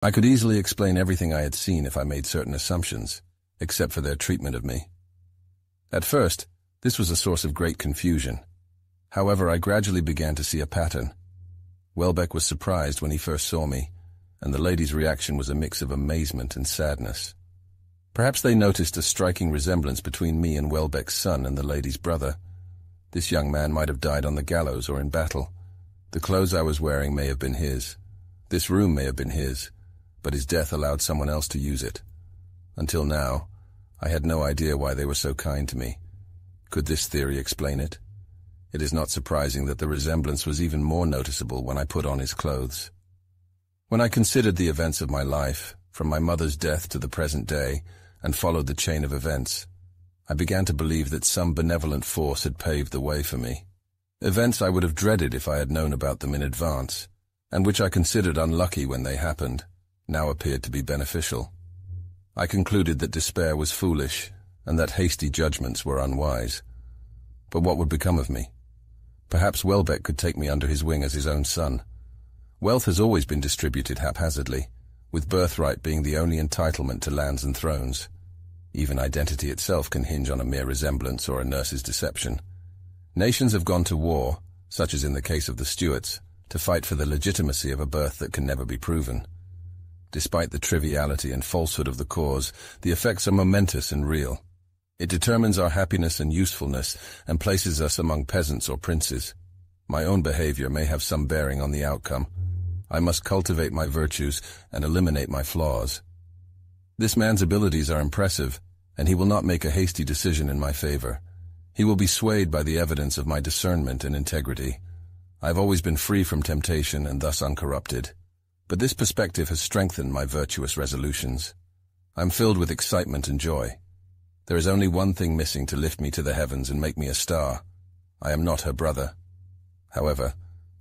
I could easily explain everything I had seen if I made certain assumptions, except for their treatment of me. At first, this was a source of great confusion. However, I gradually began to see a pattern. Welbeck was surprised when he first saw me, and the lady's reaction was a mix of amazement and sadness. Perhaps they noticed a striking resemblance between me and Welbeck's son and the lady's brother. This young man might have died on the gallows or in battle. The clothes I was wearing may have been his. This room may have been his, but his death allowed someone else to use it. Until now, I had no idea why they were so kind to me. Could this theory explain it? It is not surprising that the resemblance was even more noticeable when I put on his clothes. When I considered the events of my life, from my mother's death to the present day, and followed the chain of events, I began to believe that some benevolent force had paved the way for me. Events I would have dreaded if I had known about them in advance, and which I considered unlucky when they happened, now appeared to be beneficial. I concluded that despair was foolish, and that hasty judgments were unwise. But what would become of me? Perhaps Welbeck could take me under his wing as his own son. Wealth has always been distributed haphazardly, with birthright being the only entitlement to lands and thrones. Even identity itself can hinge on a mere resemblance or a nurse's deception. Nations have gone to war, such as in the case of the Stuarts, to fight for the legitimacy of a birth that can never be proven. Despite the triviality and falsehood of the cause, the effects are momentous and real. It determines our happiness and usefulness and places us among peasants or princes. My own behavior may have some bearing on the outcome. I must cultivate my virtues and eliminate my flaws. This man's abilities are impressive, and he will not make a hasty decision in my favor. He will be swayed by the evidence of my discernment and integrity. I have always been free from temptation and thus uncorrupted. But this perspective has strengthened my virtuous resolutions. I am filled with excitement and joy. There is only one thing missing to lift me to the heavens and make me a star. I am not her brother. However,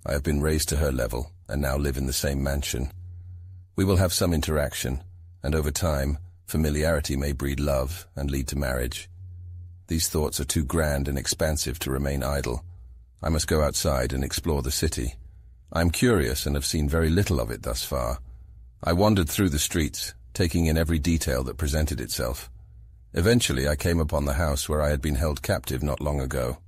I have been raised to her level and now live in the same mansion. We will have some interaction, and over time, familiarity may breed love and lead to marriage. These thoughts are too grand and expansive to remain idle. I must go outside and explore the city. I am curious and have seen very little of it thus far. I wandered through the streets, taking in every detail that presented itself. Eventually, I came upon the house where I had been held captive not long ago.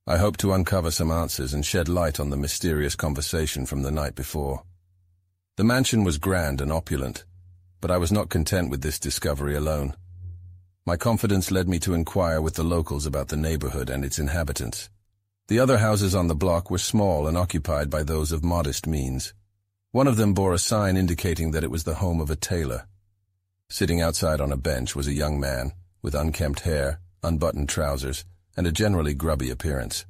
I hoped to uncover some answers and shed light on the mysterious conversation from the night before. The mansion was grand and opulent, but I was not content with this discovery alone. My confidence led me to inquire with the locals about the neighborhood and its inhabitants. The other houses on the block were small and occupied by those of modest means. One of them bore a sign indicating that it was the home of a tailor. Sitting outside on a bench was a young man, with unkempt hair, unbuttoned trousers, and a generally grubby appearance.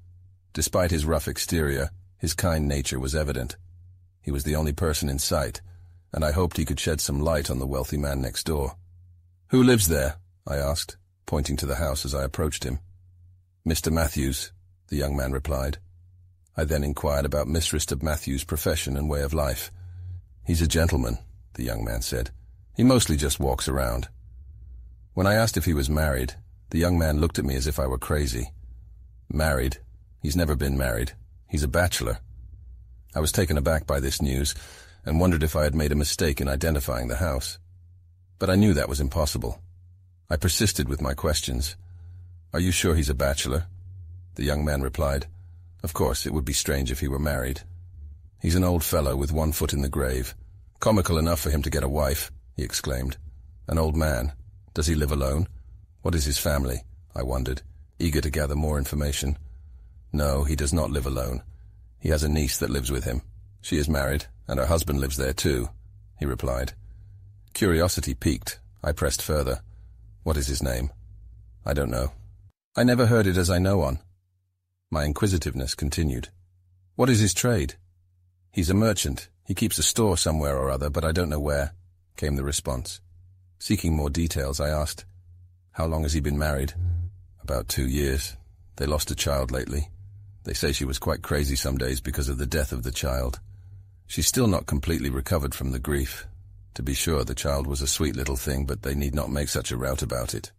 Despite his rough exterior, his kind nature was evident. He was the only person in sight, and I hoped he could shed some light on the wealthy man next door. "Who lives there?" I asked, pointing to the house as I approached him. "Mr. Matthews," the young man replied. I then inquired about Mr. Matthews' profession and way of life. "He's a gentleman," the young man said. "He mostly just walks around." When I asked if he was married, the young man looked at me as if I were crazy. "Married? He's never been married. He's a bachelor." I was taken aback by this news and wondered if I had made a mistake in identifying the house. But I knew that was impossible. I persisted with my questions. "Are you sure he's a bachelor?" The young man replied, "Of course, it would be strange if he were married. He's an old fellow with one foot in the grave. Comical enough for him to get a wife," he exclaimed. "An old man. Does he live alone? What is his family?" I wondered, eager to gather more information. "No, he does not live alone. He has a niece that lives with him. She is married, and her husband lives there too," he replied. Curiosity piqued, I pressed further. "What is his name?" "I don't know. I never heard it as I know on." My inquisitiveness continued. "What is his trade?" "He's a merchant. He keeps a store somewhere or other, but I don't know where," came the response. Seeking more details, I asked, "How long has he been married?" "About 2 years. They lost a child lately. They say she was quite crazy some days because of the death of the child. She's still not completely recovered from the grief. To be sure, the child was a sweet little thing, but they need not make such a rout about it."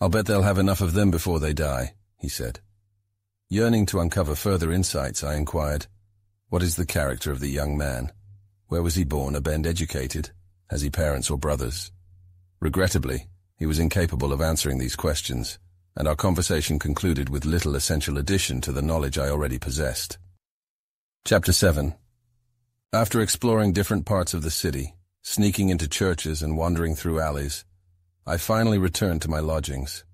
"I'll bet they'll have enough of them before they die," he said. Yearning to uncover further insights, I inquired, "What is the character of the young man? Where was he born and educated? Has he parents or brothers? Regrettably, he was incapable of answering these questions, and our conversation concluded with little essential addition to the knowledge I already possessed. Chapter 7. After exploring different parts of the city, sneaking into churches and wandering through alleys, I finally returned to my lodgings.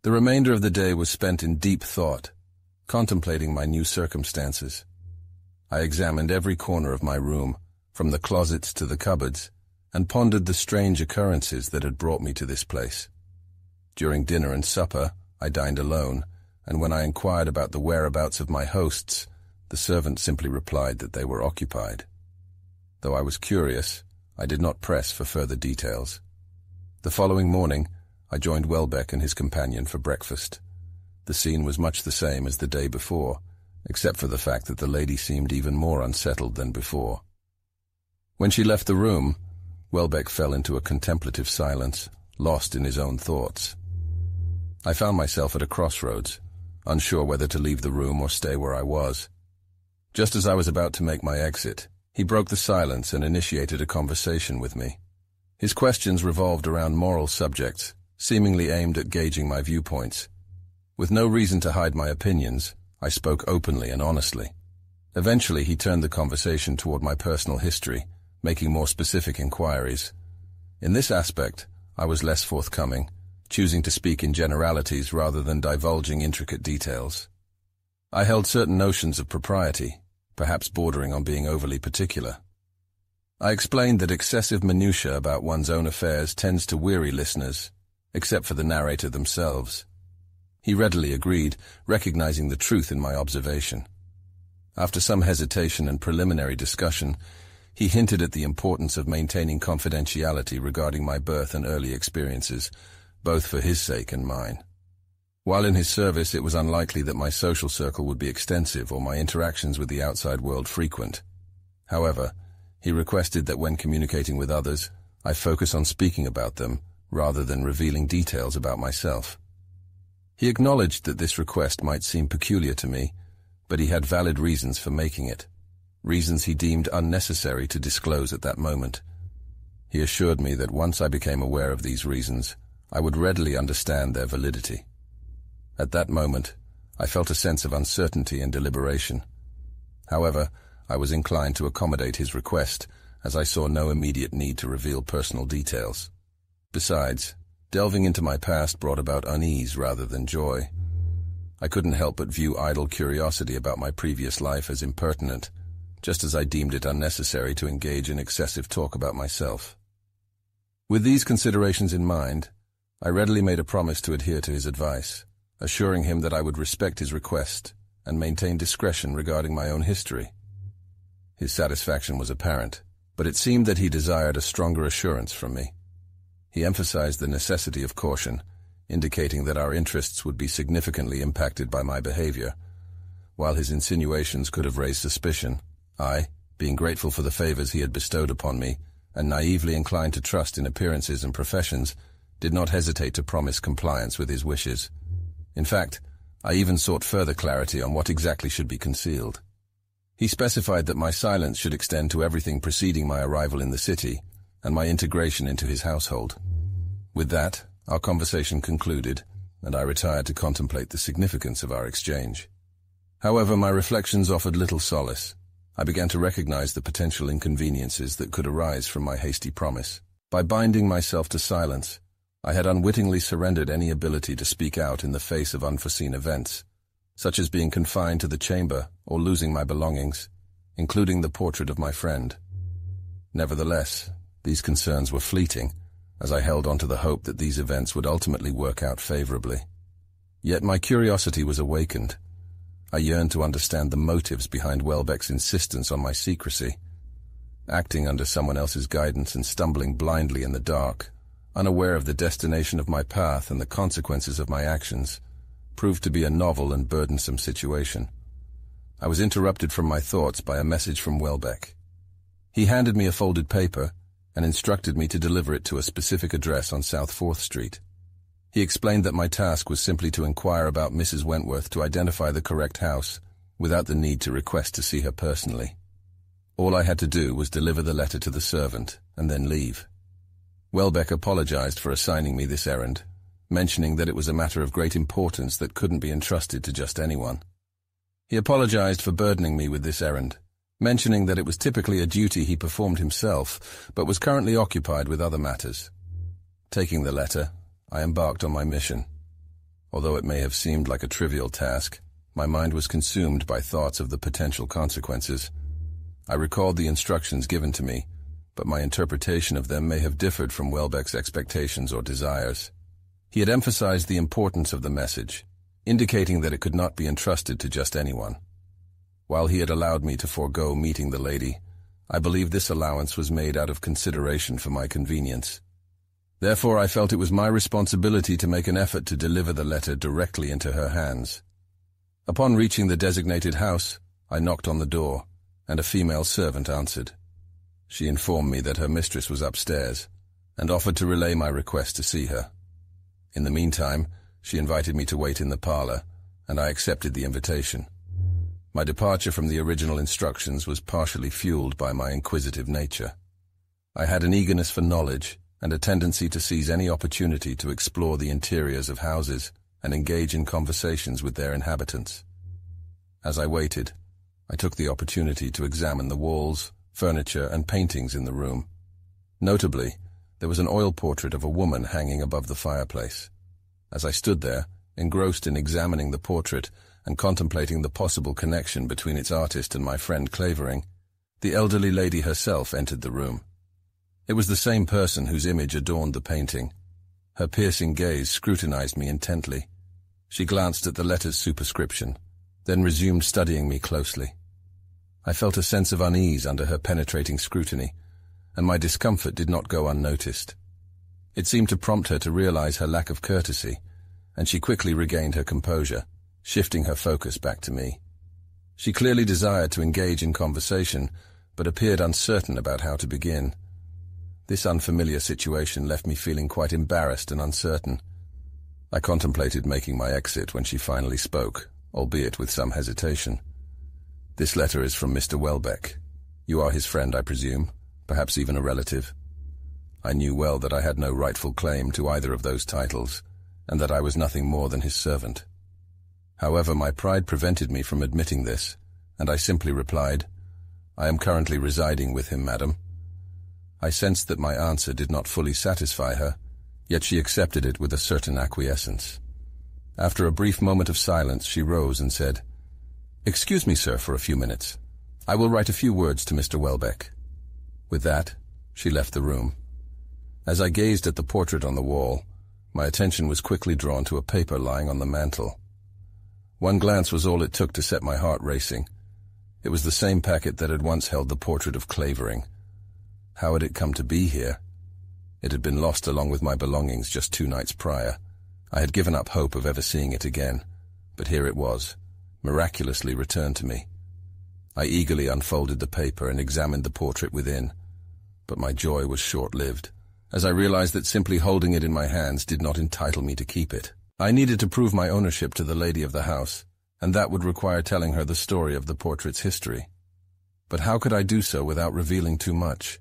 The remainder of the day was spent in deep thought, contemplating my new circumstances. I examined every corner of my room, from the closets to the cupboards, and pondered the strange occurrences that had brought me to this place. During dinner and supper, I dined alone, and when I inquired about the whereabouts of my hosts, the servant simply replied that they were occupied. Though I was curious, I did not press for further details. The following morning, I joined Welbeck and his companion for breakfast. The scene was much the same as the day before, except for the fact that the lady seemed even more unsettled than before. When she left the room, Welbeck fell into a contemplative silence, lost in his own thoughts. I found myself at a crossroads, unsure whether to leave the room or stay where I was. Just as I was about to make my exit, he broke the silence and initiated a conversation with me. His questions revolved around moral subjects, seemingly aimed at gauging my viewpoints. With no reason to hide my opinions, I spoke openly and honestly. Eventually, he turned the conversation toward my personal history, making more specific inquiries. In this aspect, I was less forthcoming, choosing to speak in generalities rather than divulging intricate details. I held certain notions of propriety, perhaps bordering on being overly particular. I explained that excessive minutiae about one's own affairs tends to weary listeners, except for the narrator themselves. He readily agreed, recognizing the truth in my observation. After some hesitation and preliminary discussion, he hinted at the importance of maintaining confidentiality regarding my birth and early experiences, both for his sake and mine. While in his service, it was unlikely that my social circle would be extensive or my interactions with the outside world frequent. However, he requested that when communicating with others, I focus on speaking about them rather than revealing details about myself. He acknowledged that this request might seem peculiar to me, but he had valid reasons for making it, reasons he deemed unnecessary to disclose at that moment. He assured me that once I became aware of these reasons, I would readily understand their validity. At that moment, I felt a sense of uncertainty and deliberation. However, I was inclined to accommodate his request, as I saw no immediate need to reveal personal details. Besides, delving into my past brought about unease rather than joy. I couldn't help but view idle curiosity about my previous life as impertinent, just as I deemed it unnecessary to engage in excessive talk about myself. With these considerations in mind, I readily made a promise to adhere to his advice, assuring him that I would respect his request and maintain discretion regarding my own history. His satisfaction was apparent, but it seemed that he desired a stronger assurance from me. He emphasized the necessity of caution, indicating that our interests would be significantly impacted by my behavior. While his insinuations could have raised suspicion, I, being grateful for the favors he had bestowed upon me and naively inclined to trust in appearances and professions, did not hesitate to promise compliance with his wishes. In fact, I even sought further clarity on what exactly should be concealed. He specified that my silence should extend to everything preceding my arrival in the city and my integration into his household. With that, our conversation concluded, and I retired to contemplate the significance of our exchange. However, my reflections offered little solace. I began to recognize the potential inconveniences that could arise from my hasty promise. By binding myself to silence, I had unwittingly surrendered any ability to speak out in the face of unforeseen events, such as being confined to the chamber or losing my belongings, including the portrait of my friend. Nevertheless, these concerns were fleeting, as I held on to the hope that these events would ultimately work out favorably. Yet my curiosity was awakened. I yearned to understand the motives behind Welbeck's insistence on my secrecy. Acting under someone else's guidance and stumbling blindly in the dark, unaware of the destination of my path and the consequences of my actions, proved to be a novel and burdensome situation. I was interrupted from my thoughts by a message from Welbeck. He handed me a folded paper and instructed me to deliver it to a specific address on South 4th Street. He explained that my task was simply to inquire about Mrs. Wentworth to identify the correct house, without the need to request to see her personally. All I had to do was deliver the letter to the servant, and then leave. Welbeck apologized for assigning me this errand, mentioning that it was a matter of great importance that couldn't be entrusted to just anyone. He apologized for burdening me with this errand, mentioning that it was typically a duty he performed himself, but was currently occupied with other matters. Taking the letter, I embarked on my mission. Although it may have seemed like a trivial task, my mind was consumed by thoughts of the potential consequences. I recalled the instructions given to me, but my interpretation of them may have differed from Welbeck's expectations or desires. He had emphasized the importance of the message, indicating that it could not be entrusted to just anyone. While he had allowed me to forego meeting the lady, I believe this allowance was made out of consideration for my convenience. Therefore, I felt it was my responsibility to make an effort to deliver the letter directly into her hands. Upon reaching the designated house, I knocked on the door, and a female servant answered. She informed me that her mistress was upstairs, and offered to relay my request to see her. In the meantime, she invited me to wait in the parlor, and I accepted the invitation. My departure from the original instructions was partially fueled by my inquisitive nature. I had an eagerness for knowledge, and a tendency to seize any opportunity to explore the interiors of houses and engage in conversations with their inhabitants. As I waited, I took the opportunity to examine the walls, furniture, and paintings in the room. Notably, there was an oil portrait of a woman hanging above the fireplace. As I stood there, engrossed in examining the portrait and contemplating the possible connection between its artist and my friend Clavering, the elderly lady herself entered the room. It was the same person whose image adorned the painting. Her piercing gaze scrutinized me intently. She glanced at the letter's superscription, then resumed studying me closely. I felt a sense of unease under her penetrating scrutiny, and my discomfort did not go unnoticed. It seemed to prompt her to realize her lack of courtesy, and she quickly regained her composure, shifting her focus back to me. She clearly desired to engage in conversation, but appeared uncertain about how to begin. This unfamiliar situation left me feeling quite embarrassed and uncertain. I contemplated making my exit when she finally spoke, albeit with some hesitation. "This letter is from Mr. Welbeck. You are his friend, I presume, perhaps even a relative." I knew well that I had no rightful claim to either of those titles, and that I was nothing more than his servant. However, my pride prevented me from admitting this, and I simply replied, "I am currently residing with him, madam." I sensed that my answer did not fully satisfy her, yet she accepted it with a certain acquiescence. After a brief moment of silence, she rose and said, "Excuse me, sir, for a few minutes. I will write a few words to Mr. Welbeck." With that, she left the room. As I gazed at the portrait on the wall, my attention was quickly drawn to a paper lying on the mantel. One glance was all it took to set my heart racing. It was the same packet that had once held the portrait of Clavering. How had it come to be here? It had been lost along with my belongings just 2 nights prior. I had given up hope of ever seeing it again, but here it was, miraculously returned to me. I eagerly unfolded the paper and examined the portrait within, but my joy was short-lived, as I realized that simply holding it in my hands did not entitle me to keep it. I needed to prove my ownership to the lady of the house, and that would require telling her the story of the portrait's history. But how could I do so without revealing too much?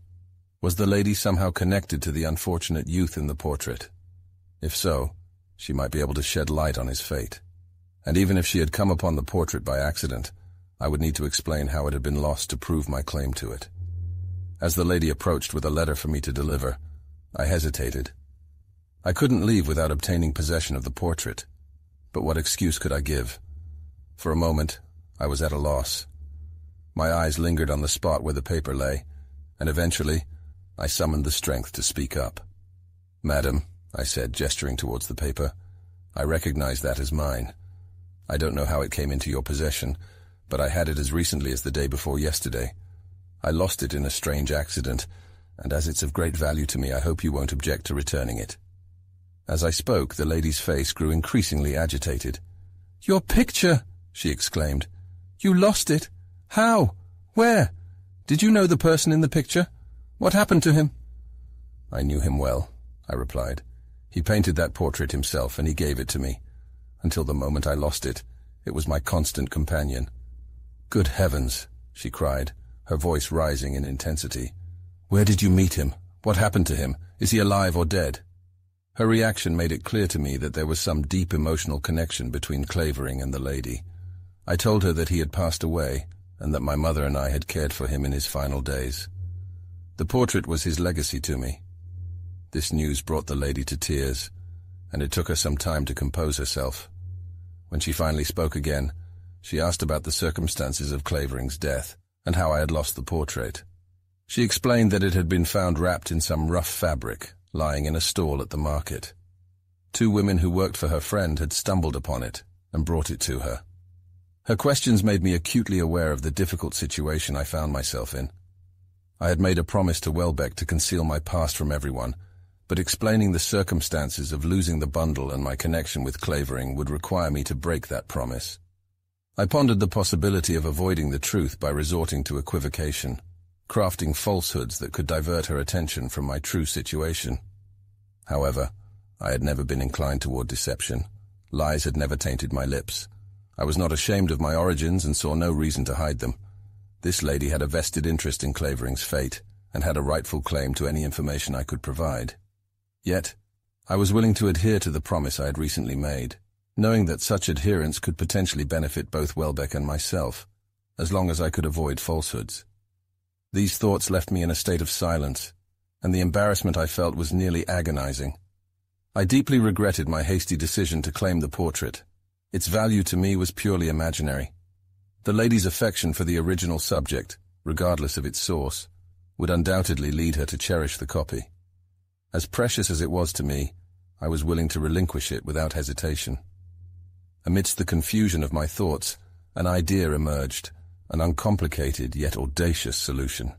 Was the lady somehow connected to the unfortunate youth in the portrait? If so, she might be able to shed light on his fate. And even if she had come upon the portrait by accident, I would need to explain how it had been lost to prove my claim to it. As the lady approached with a letter for me to deliver, I hesitated. I couldn't leave without obtaining possession of the portrait, but what excuse could I give? For a moment, I was at a loss. My eyes lingered on the spot where the paper lay, and eventually, I summoned the strength to speak up. "Madam," I said, gesturing towards the paper, "I recognize that as mine. I don't know how it came into your possession, but I had it as recently as the day before yesterday. I lost it in a strange accident, and as it's of great value to me, I hope you won't object to returning it." As I spoke, the lady's face grew increasingly agitated. "Your picture!" she exclaimed. "You lost it? How? Where? Did you know the person in the picture? What happened to him?" "I knew him well," I replied. "He painted that portrait himself, and he gave it to me. Until the moment I lost it, it was my constant companion." "Good heavens!" she cried, her voice rising in intensity. "Where did you meet him? What happened to him? Is he alive or dead? Her reaction made it clear to me that there was some deep emotional connection between Clavering and the lady. I told her that he had passed away, and that my mother and I had cared for him in his final days. The portrait was his legacy to me. This news brought the lady to tears, and it took her some time to compose herself. When she finally spoke again, she asked about the circumstances of Clavering's death, and how I had lost the portrait. She explained that it had been found wrapped in some rough fabric, lying in a stall at the market. 2 women who worked for her friend had stumbled upon it and brought it to her. Her questions made me acutely aware of the difficult situation I found myself in. I had made a promise to Welbeck to conceal my past from everyone, but explaining the circumstances of losing the bundle and my connection with Clavering would require me to break that promise. I pondered the possibility of avoiding the truth by resorting to equivocation, crafting falsehoods that could divert her attention from my true situation. However, I had never been inclined toward deception. Lies had never tainted my lips. I was not ashamed of my origins and saw no reason to hide them. This lady had a vested interest in Clavering's fate and had a rightful claim to any information I could provide. Yet, I was willing to adhere to the promise I had recently made, knowing that such adherence could potentially benefit both Welbeck and myself, as long as I could avoid falsehoods. These thoughts left me in a state of silence, and the embarrassment I felt was nearly agonizing. I deeply regretted my hasty decision to claim the portrait. Its value to me was purely imaginary. The lady's affection for the original subject, regardless of its source, would undoubtedly lead her to cherish the copy. As precious as it was to me, I was willing to relinquish it without hesitation. Amidst the confusion of my thoughts, an idea emerged, an uncomplicated yet audacious solution.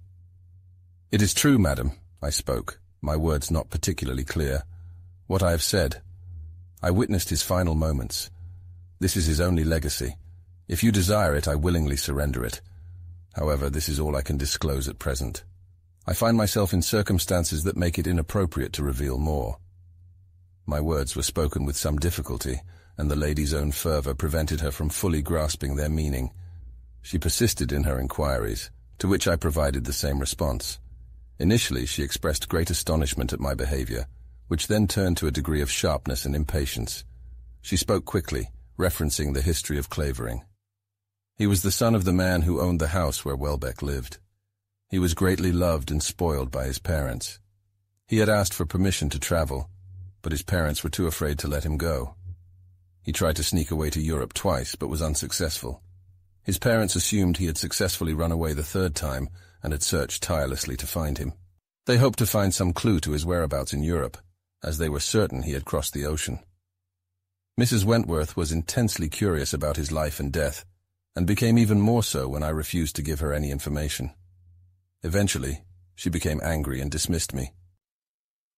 "It is true, madam," I spoke, my words not particularly clear. "What I have said. I witnessed his final moments. This is his only legacy. If you desire it, I willingly surrender it. However, this is all I can disclose at present. I find myself in circumstances that make it inappropriate to reveal more." My words were spoken with some difficulty, and the lady's own fervor prevented her from fully grasping their meaning. She persisted in her inquiries, to which I provided the same response. Initially, she expressed great astonishment at my behavior, which then turned to a degree of sharpness and impatience. She spoke quickly, referencing the history of Clavering. He was the son of the man who owned the house where Welbeck lived. He was greatly loved and spoiled by his parents. He had asked for permission to travel, but his parents were too afraid to let him go. He tried to sneak away to Europe twice, but was unsuccessful. His parents assumed he had successfully run away the 3rd time and had searched tirelessly to find him. They hoped to find some clue to his whereabouts in Europe, as they were certain he had crossed the ocean. Mrs. Wentworth was intensely curious about his life and death, and became even more so when I refused to give her any information. Eventually, she became angry and dismissed me.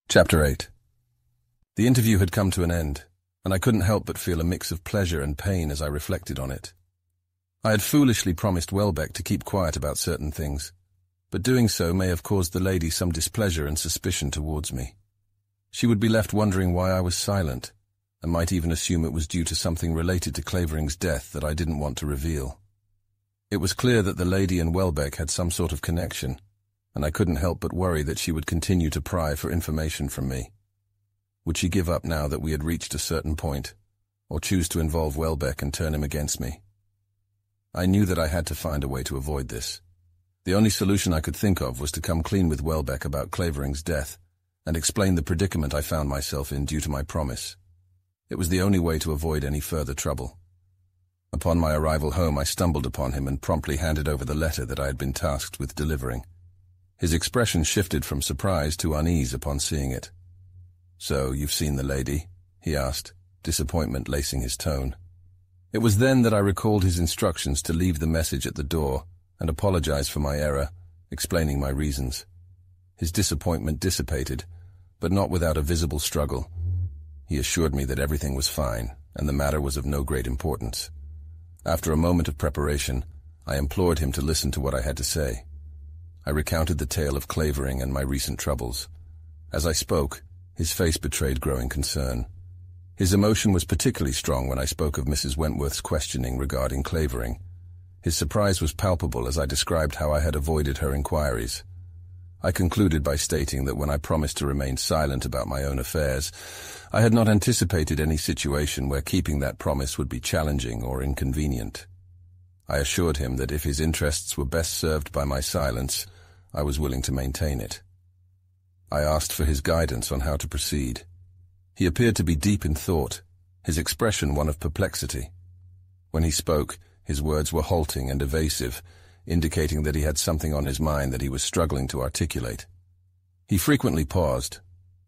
Chapter 8. The interview had come to an end, and I couldn't help but feel a mix of pleasure and pain as I reflected on it. I had foolishly promised Welbeck to keep quiet about certain things, but doing so may have caused the lady some displeasure and suspicion towards me. She would be left wondering why I was silent, and might even assume it was due to something related to Clavering's death that I didn't want to reveal. It was clear that the lady and Welbeck had some sort of connection, and I couldn't help but worry that she would continue to pry for information from me. Would she give up now that we had reached a certain point, or choose to involve Welbeck and turn him against me? I knew that I had to find a way to avoid this. The only solution I could think of was to come clean with Welbeck about Clavering's death and explain the predicament I found myself in due to my promise. It was the only way to avoid any further trouble. Upon my arrival home, I stumbled upon him and promptly handed over the letter that I had been tasked with delivering. His expression shifted from surprise to unease upon seeing it. "So, you've seen the lady?" he asked, disappointment lacing his tone. It was then that I recalled his instructions to leave the message at the door and apologize for my error, explaining my reasons. His disappointment dissipated, but not without a visible struggle. He assured me that everything was fine, and the matter was of no great importance. After a moment of preparation, I implored him to listen to what I had to say. I recounted the tale of Clavering and my recent troubles. As I spoke, his face betrayed growing concern. His emotion was particularly strong when I spoke of Mrs. Wentworth's questioning regarding Clavering. His surprise was palpable as I described how I had avoided her inquiries. I concluded by stating that when I promised to remain silent about my own affairs, I had not anticipated any situation where keeping that promise would be challenging or inconvenient. I assured him that if his interests were best served by my silence, I was willing to maintain it. I asked for his guidance on how to proceed. He appeared to be deep in thought, his expression one of perplexity. When he spoke, his words were halting and evasive, indicating that he had something on his mind that he was struggling to articulate. He frequently paused,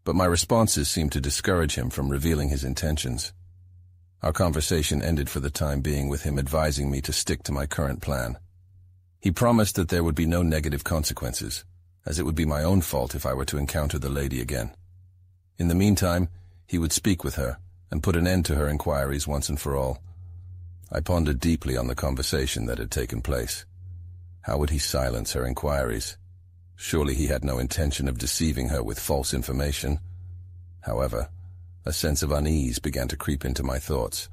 but my responses seemed to discourage him from revealing his intentions. Our conversation ended for the time being with him advising me to stick to my current plan. He promised that there would be no negative consequences, as it would be my own fault if I were to encounter the lady again. In the meantime, he would speak with her and put an end to her inquiries once and for all. I pondered deeply on the conversation that had taken place. How would he silence her inquiries? Surely he had no intention of deceiving her with false information. However, a sense of unease began to creep into my thoughts.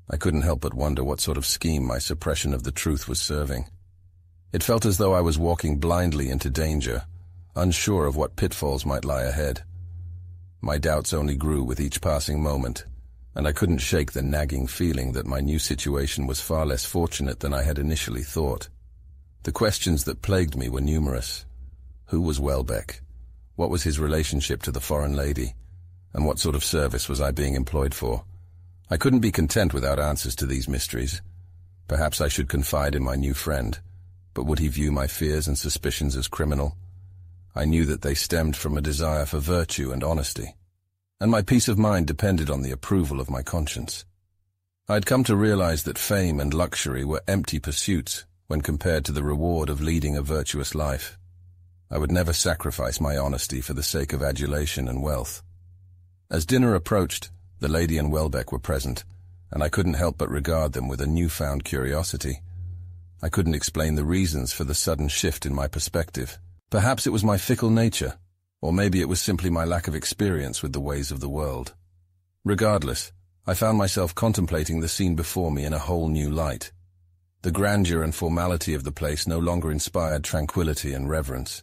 I couldn't help but wonder what sort of scheme my suppression of the truth was serving. It felt as though I was walking blindly into danger, unsure of what pitfalls might lie ahead. My doubts only grew with each passing moment, and I couldn't shake the nagging feeling that my new situation was far less fortunate than I had initially thought. The questions that plagued me were numerous. Who was Welbeck? What was his relationship to the foreign lady? And what sort of service was I being employed for? I couldn't be content without answers to these mysteries. Perhaps I should confide in my new friend, but would he view my fears and suspicions as criminal? I knew that they stemmed from a desire for virtue and honesty, and my peace of mind depended on the approval of my conscience. I had come to realize that fame and luxury were empty pursuits when compared to the reward of leading a virtuous life. I would never sacrifice my honesty for the sake of adulation and wealth. As dinner approached, the lady and Welbeck were present, and I couldn't help but regard them with a newfound curiosity. I couldn't explain the reasons for the sudden shift in my perspective. Perhaps it was my fickle nature, or maybe it was simply my lack of experience with the ways of the world. Regardless, I found myself contemplating the scene before me in a whole new light. The grandeur and formality of the place no longer inspired tranquility and reverence.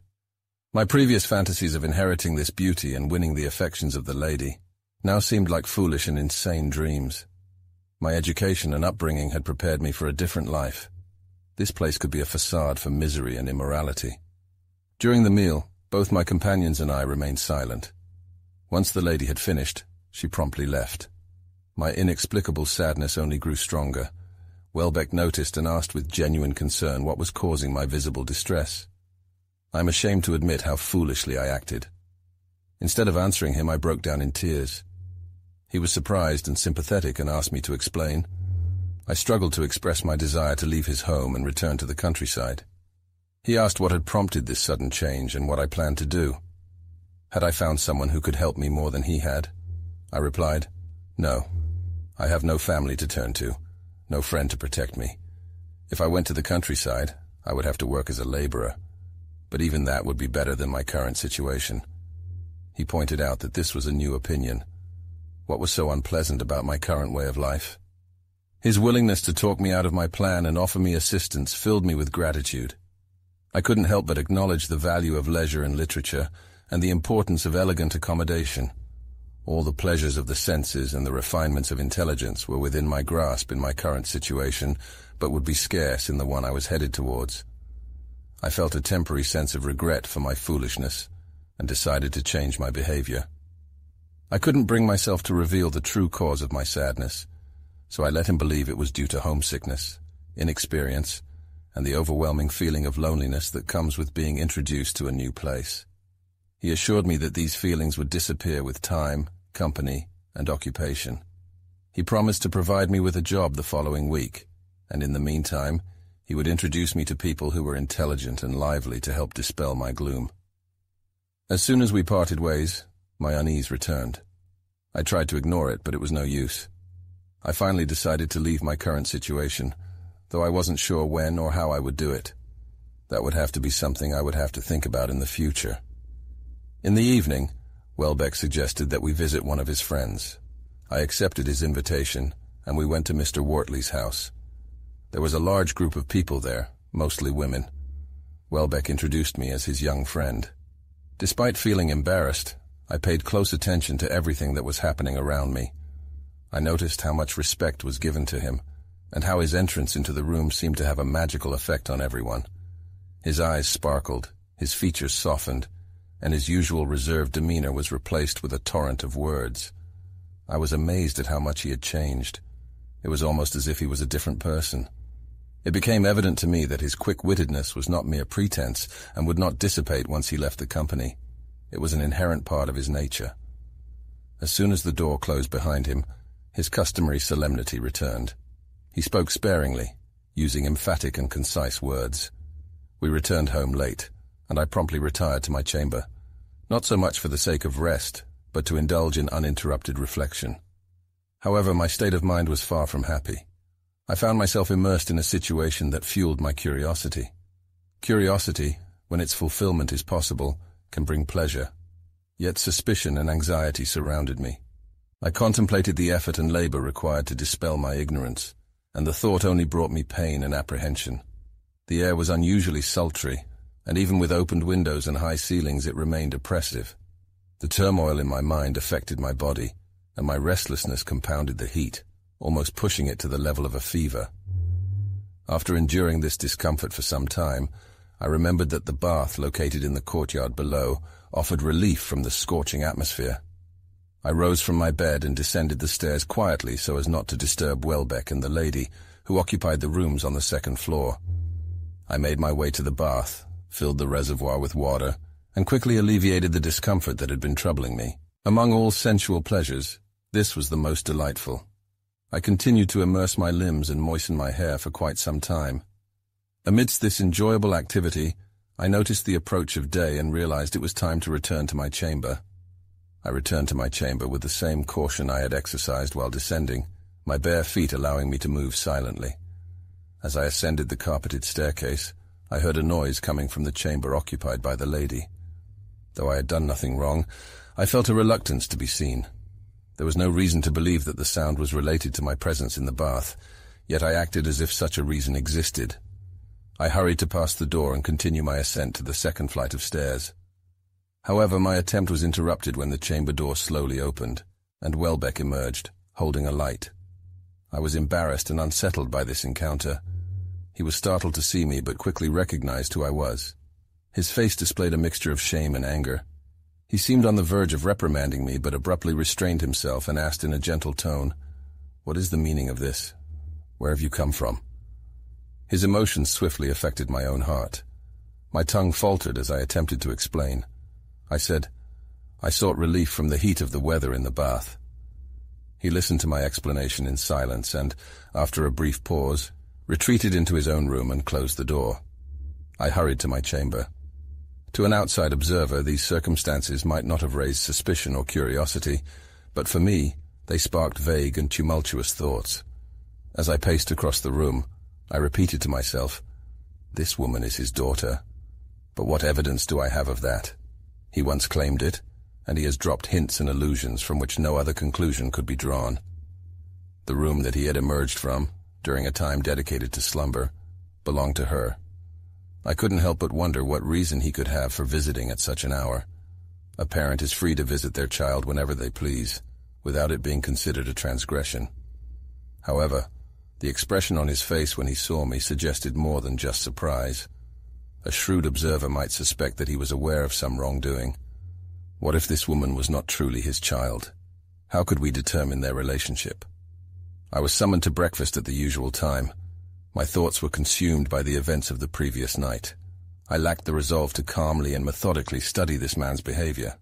My previous fantasies of inheriting this beauty and winning the affections of the lady now seemed like foolish and insane dreams. My education and upbringing had prepared me for a different life. This place could be a facade for misery and immorality. During the meal, both my companions and I remained silent. Once the lady had finished, she promptly left. My inexplicable sadness only grew stronger. Welbeck noticed and asked with genuine concern what was causing my visible distress. I am ashamed to admit how foolishly I acted. Instead of answering him, I broke down in tears. He was surprised and sympathetic and asked me to explain. I struggled to express my desire to leave his home and return to the countryside. He asked what had prompted this sudden change and what I planned to do. Had I found someone who could help me more than he had? I replied, "No. I have no family to turn to, no friend to protect me. If I went to the countryside, I would have to work as a laborer, but even that would be better than my current situation." He pointed out that this was a new opinion. What was so unpleasant about my current way of life? His willingness to talk me out of my plan and offer me assistance filled me with gratitude. I couldn't help but acknowledge the value of leisure and literature and the importance of elegant accommodation. All the pleasures of the senses and the refinements of intelligence were within my grasp in my current situation, but would be scarce in the one I was headed towards. I felt a temporary sense of regret for my foolishness and decided to change my behavior. I couldn't bring myself to reveal the true cause of my sadness, so I let him believe it was due to homesickness, inexperience, and the overwhelming feeling of loneliness that comes with being introduced to a new place. He assured me that these feelings would disappear with time, company, and occupation. He promised to provide me with a job the following week, and in the meantime, he would introduce me to people who were intelligent and lively to help dispel my gloom. As soon as we parted ways, my unease returned. I tried to ignore it, but it was no use. I finally decided to leave my current situation, though I wasn't sure when or how I would do it. That would have to be something I would have to think about in the future. In the evening, Welbeck suggested that we visit one of his friends. I accepted his invitation, and we went to Mr. Wortley's house. There was a large group of people there, mostly women. Welbeck introduced me as his young friend. Despite feeling embarrassed, I paid close attention to everything that was happening around me. I noticed how much respect was given to him, and how his entrance into the room seemed to have a magical effect on everyone. His eyes sparkled, his features softened, and his usual reserved demeanor was replaced with a torrent of words. I was amazed at how much he had changed. It was almost as if he was a different person. It became evident to me that his quick-wittedness was not mere pretense and would not dissipate once he left the company. It was an inherent part of his nature. As soon as the door closed behind him, his customary solemnity returned. He spoke sparingly, using emphatic and concise words. We returned home late, and I promptly retired to my chamber, not so much for the sake of rest, but to indulge in uninterrupted reflection. However, my state of mind was far from happy. I found myself immersed in a situation that fueled my curiosity. Curiosity, when its fulfillment is possible, can bring pleasure. Yet suspicion and anxiety surrounded me. I contemplated the effort and labor required to dispel my ignorance, and the thought only brought me pain and apprehension. The air was unusually sultry, and even with opened windows and high ceilings it remained oppressive. The turmoil in my mind affected my body, and my restlessness compounded the heat, almost pushing it to the level of a fever. After enduring this discomfort for some time, I remembered that the bath located in the courtyard below offered relief from the scorching atmosphere. I rose from my bed and descended the stairs quietly so as not to disturb Welbeck and the lady, who occupied the rooms on the second floor. I made my way to the bath, filled the reservoir with water, and quickly alleviated the discomfort that had been troubling me. Among all sensual pleasures, this was the most delightful. I continued to immerse my limbs and moisten my hair for quite some time. Amidst this enjoyable activity, I noticed the approach of day and realized it was time to return to my chamber. I returned to my chamber with the same caution I had exercised while descending, my bare feet allowing me to move silently. As I ascended the carpeted staircase, I heard a noise coming from the chamber occupied by the lady. Though I had done nothing wrong, I felt a reluctance to be seen. There was no reason to believe that the sound was related to my presence in the bath, yet I acted as if such a reason existed. I hurried to pass the door and continue my ascent to the second flight of stairs. However, my attempt was interrupted when the chamber door slowly opened, and Welbeck emerged, holding a light. I was embarrassed and unsettled by this encounter. He was startled to see me, but quickly recognized who I was. His face displayed a mixture of shame and anger. He seemed on the verge of reprimanding me, but abruptly restrained himself and asked in a gentle tone, "What is the meaning of this? Where have you come from?" His emotions swiftly affected my own heart. My tongue faltered as I attempted to explain. I said, "I sought relief from the heat of the weather in the bath." He listened to my explanation in silence and, after a brief pause, retreated into his own room and closed the door. I hurried to my chamber. To an outside observer, these circumstances might not have raised suspicion or curiosity, but for me, they sparked vague and tumultuous thoughts. As I paced across the room, I repeated to myself, "This woman is his daughter. But what evidence do I have of that? He once claimed it, and he has dropped hints and allusions from which no other conclusion could be drawn." The room that he had emerged from, during a time dedicated to slumber, belonged to her. I couldn't help but wonder what reason he could have for visiting at such an hour. A parent is free to visit their child whenever they please, without it being considered a transgression. However, the expression on his face when he saw me suggested more than just surprise. A shrewd observer might suspect that he was aware of some wrongdoing. What if this woman was not truly his child? How could we determine their relationship? I was summoned to breakfast at the usual time. My thoughts were consumed by the events of the previous night. I lacked the resolve to calmly and methodically study this man's behavior.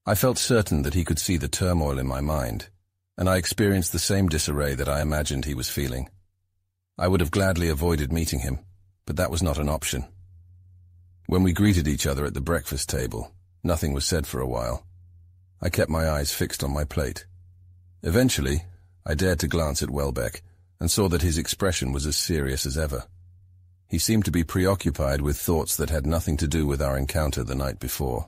I felt certain that he could see the turmoil in my mind, and I experienced the same disarray that I imagined he was feeling. I would have gladly avoided meeting him, but that was not an option. When we greeted each other at the breakfast table, nothing was said for a while. I kept my eyes fixed on my plate. Eventually, I dared to glance at Welbeck, and saw that his expression was as serious as ever. He seemed to be preoccupied with thoughts that had nothing to do with our encounter the night before.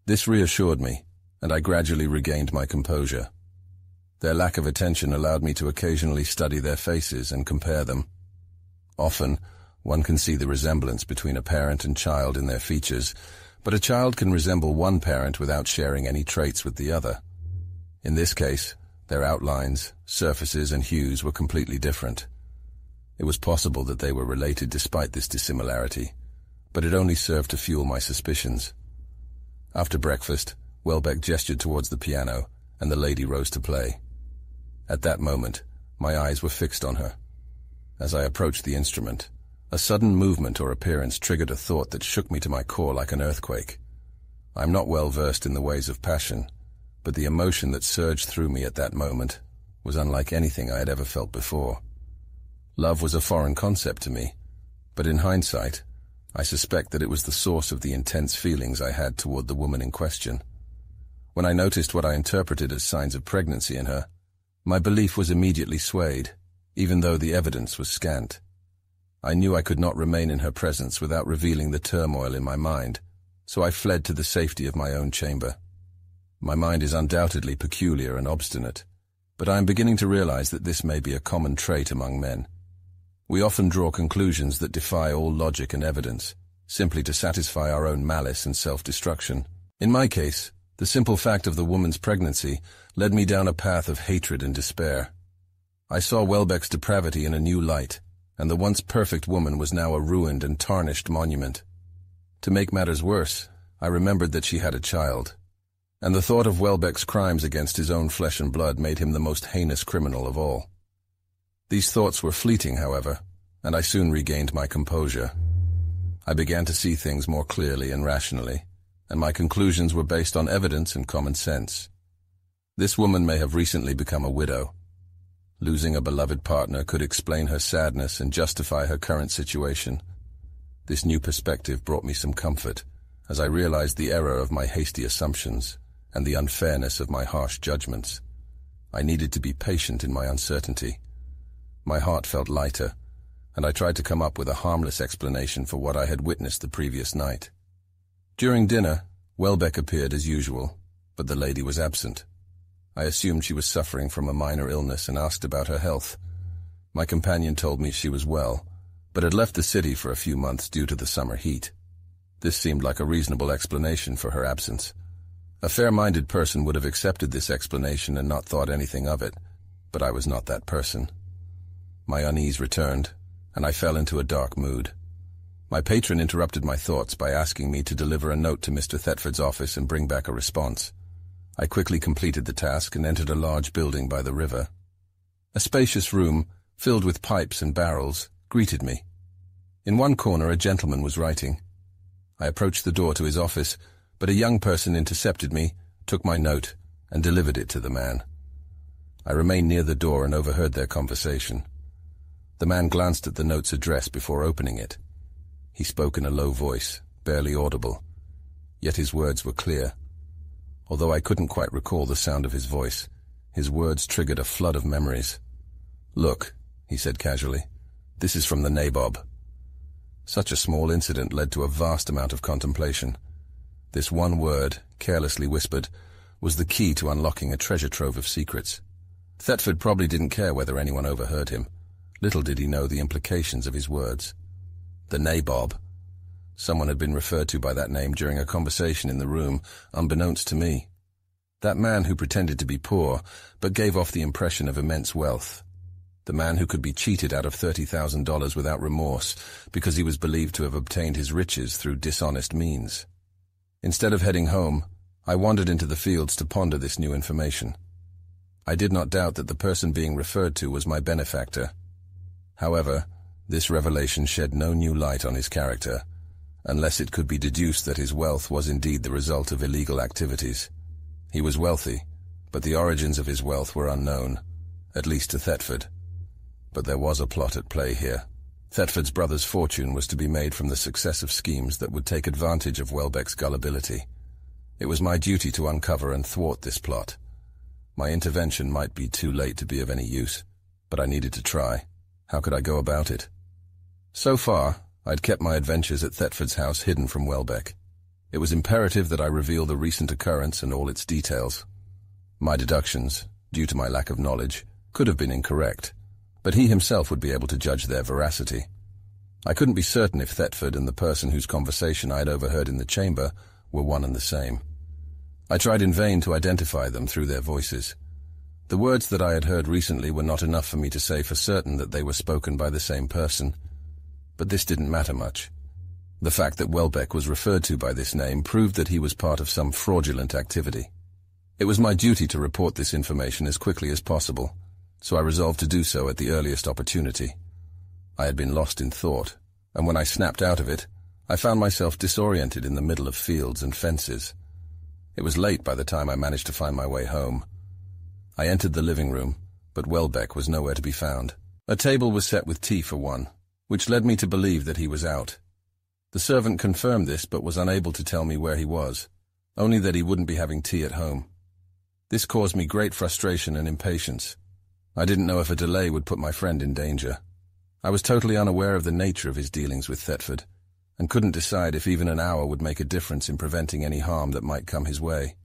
This reassured me, and I gradually regained my composure. Their lack of attention allowed me to occasionally study their faces and compare them. Often, one can see the resemblance between a parent and child in their features, But a child can resemble one parent without sharing any traits with the other. In this case, their outlines, surfaces, and hues were completely different. It was possible that they were related despite this dissimilarity, but it only served to fuel my suspicions. After breakfast, Welbeck gestured towards the piano, and the lady rose to play. At that moment, my eyes were fixed on her. As I approached the instrument, a sudden movement or appearance triggered a thought that shook me to my core like an earthquake. I'm not well versed in the ways of passion, but the emotion that surged through me at that moment was unlike anything I had ever felt before. Love was a foreign concept to me, but in hindsight, I suspect that it was the source of the intense feelings I had toward the woman in question. When I noticed what I interpreted as signs of pregnancy in her, my belief was immediately swayed, even though the evidence was scant. I knew I could not remain in her presence without revealing the turmoil in my mind, so I fled to the safety of my own chamber. My mind is undoubtedly peculiar and obstinate, but I am beginning to realize that this may be a common trait among men. We often draw conclusions that defy all logic and evidence, simply to satisfy our own malice and self-destruction. In my case, the simple fact of the woman's pregnancy led me down a path of hatred and despair. I saw Welbeck's depravity in a new light, and the once perfect woman was now a ruined and tarnished monument. To make matters worse, I remembered that she had a child, and the thought of Welbeck's crimes against his own flesh and blood made him the most heinous criminal of all. These thoughts were fleeting, however, and I soon regained my composure. I began to see things more clearly and rationally, and my conclusions were based on evidence and common sense. This woman may have recently become a widow. Losing a beloved partner could explain her sadness and justify her current situation. This new perspective brought me some comfort, as I realized the error of my hasty assumptions and the unfairness of my harsh judgments. I needed to be patient in my uncertainty. My heart felt lighter, and I tried to come up with a harmless explanation for what I had witnessed the previous night. During dinner, Welbeck appeared as usual, but the lady was absent. I assumed she was suffering from a minor illness and asked about her health. My companion told me she was well, but had left the city for a few months due to the summer heat. This seemed like a reasonable explanation for her absence. A fair-minded person would have accepted this explanation and not thought anything of it, but I was not that person. My unease returned, and I fell into a dark mood. My patron interrupted my thoughts by asking me to deliver a note to Mr. Thetford's office and bring back a response. I quickly completed the task and entered a large building by the river. A spacious room, filled with pipes and barrels, greeted me. In one corner a gentleman was writing. I approached the door to his office, but a young person intercepted me, took my note, and delivered it to the man. I remained near the door and overheard their conversation. The man glanced at the note's address before opening it. He spoke in a low voice, barely audible, yet his words were clear. Although I couldn't quite recall the sound of his voice, his words triggered a flood of memories. "Look," he said casually, "this is from the nabob." Such a small incident led to a vast amount of contemplation. This one word, carelessly whispered, was the key to unlocking a treasure trove of secrets. Thetford probably didn't care whether anyone overheard him. Little did he know the implications of his words. The nabob. Someone had been referred to by that name during a conversation in the room, unbeknownst to me. That man who pretended to be poor, but gave off the impression of immense wealth. The man who could be cheated out of $30,000 without remorse because he was believed to have obtained his riches through dishonest means. Instead of heading home, I wandered into the fields to ponder this new information. I did not doubt that the person being referred to was my benefactor. However, this revelation shed no new light on his character, unless it could be deduced that his wealth was indeed the result of illegal activities. He was wealthy, but the origins of his wealth were unknown, at least to Thetford. But there was a plot at play here. Thetford's brother's fortune was to be made from the successive schemes that would take advantage of Welbeck's gullibility. It was my duty to uncover and thwart this plot. My intervention might be too late to be of any use, but I needed to try. How could I go about it? So far, I'd kept my adventures at Thetford's house hidden from Welbeck. It was imperative that I reveal the recent occurrence and all its details. My deductions, due to my lack of knowledge, could have been incorrect, but he himself would be able to judge their veracity. I couldn't be certain if Thetford and the person whose conversation I had overheard in the chamber were one and the same. I tried in vain to identify them through their voices. The words that I had heard recently were not enough for me to say for certain that they were spoken by the same person, but this didn't matter much. The fact that Welbeck was referred to by this name proved that he was part of some fraudulent activity. It was my duty to report this information as quickly as possible, so I resolved to do so at the earliest opportunity. I had been lost in thought, and when I snapped out of it, I found myself disoriented in the middle of fields and fences. It was late by the time I managed to find my way home. I entered the living room, but Welbeck was nowhere to be found. A table was set with tea for one, which led me to believe that he was out. The servant confirmed this but was unable to tell me where he was, only that he wouldn't be having tea at home. This caused me great frustration and impatience. I didn't know if a delay would put my friend in danger. I was totally unaware of the nature of his dealings with Thetford, and couldn't decide if even an hour would make a difference in preventing any harm that might come his way.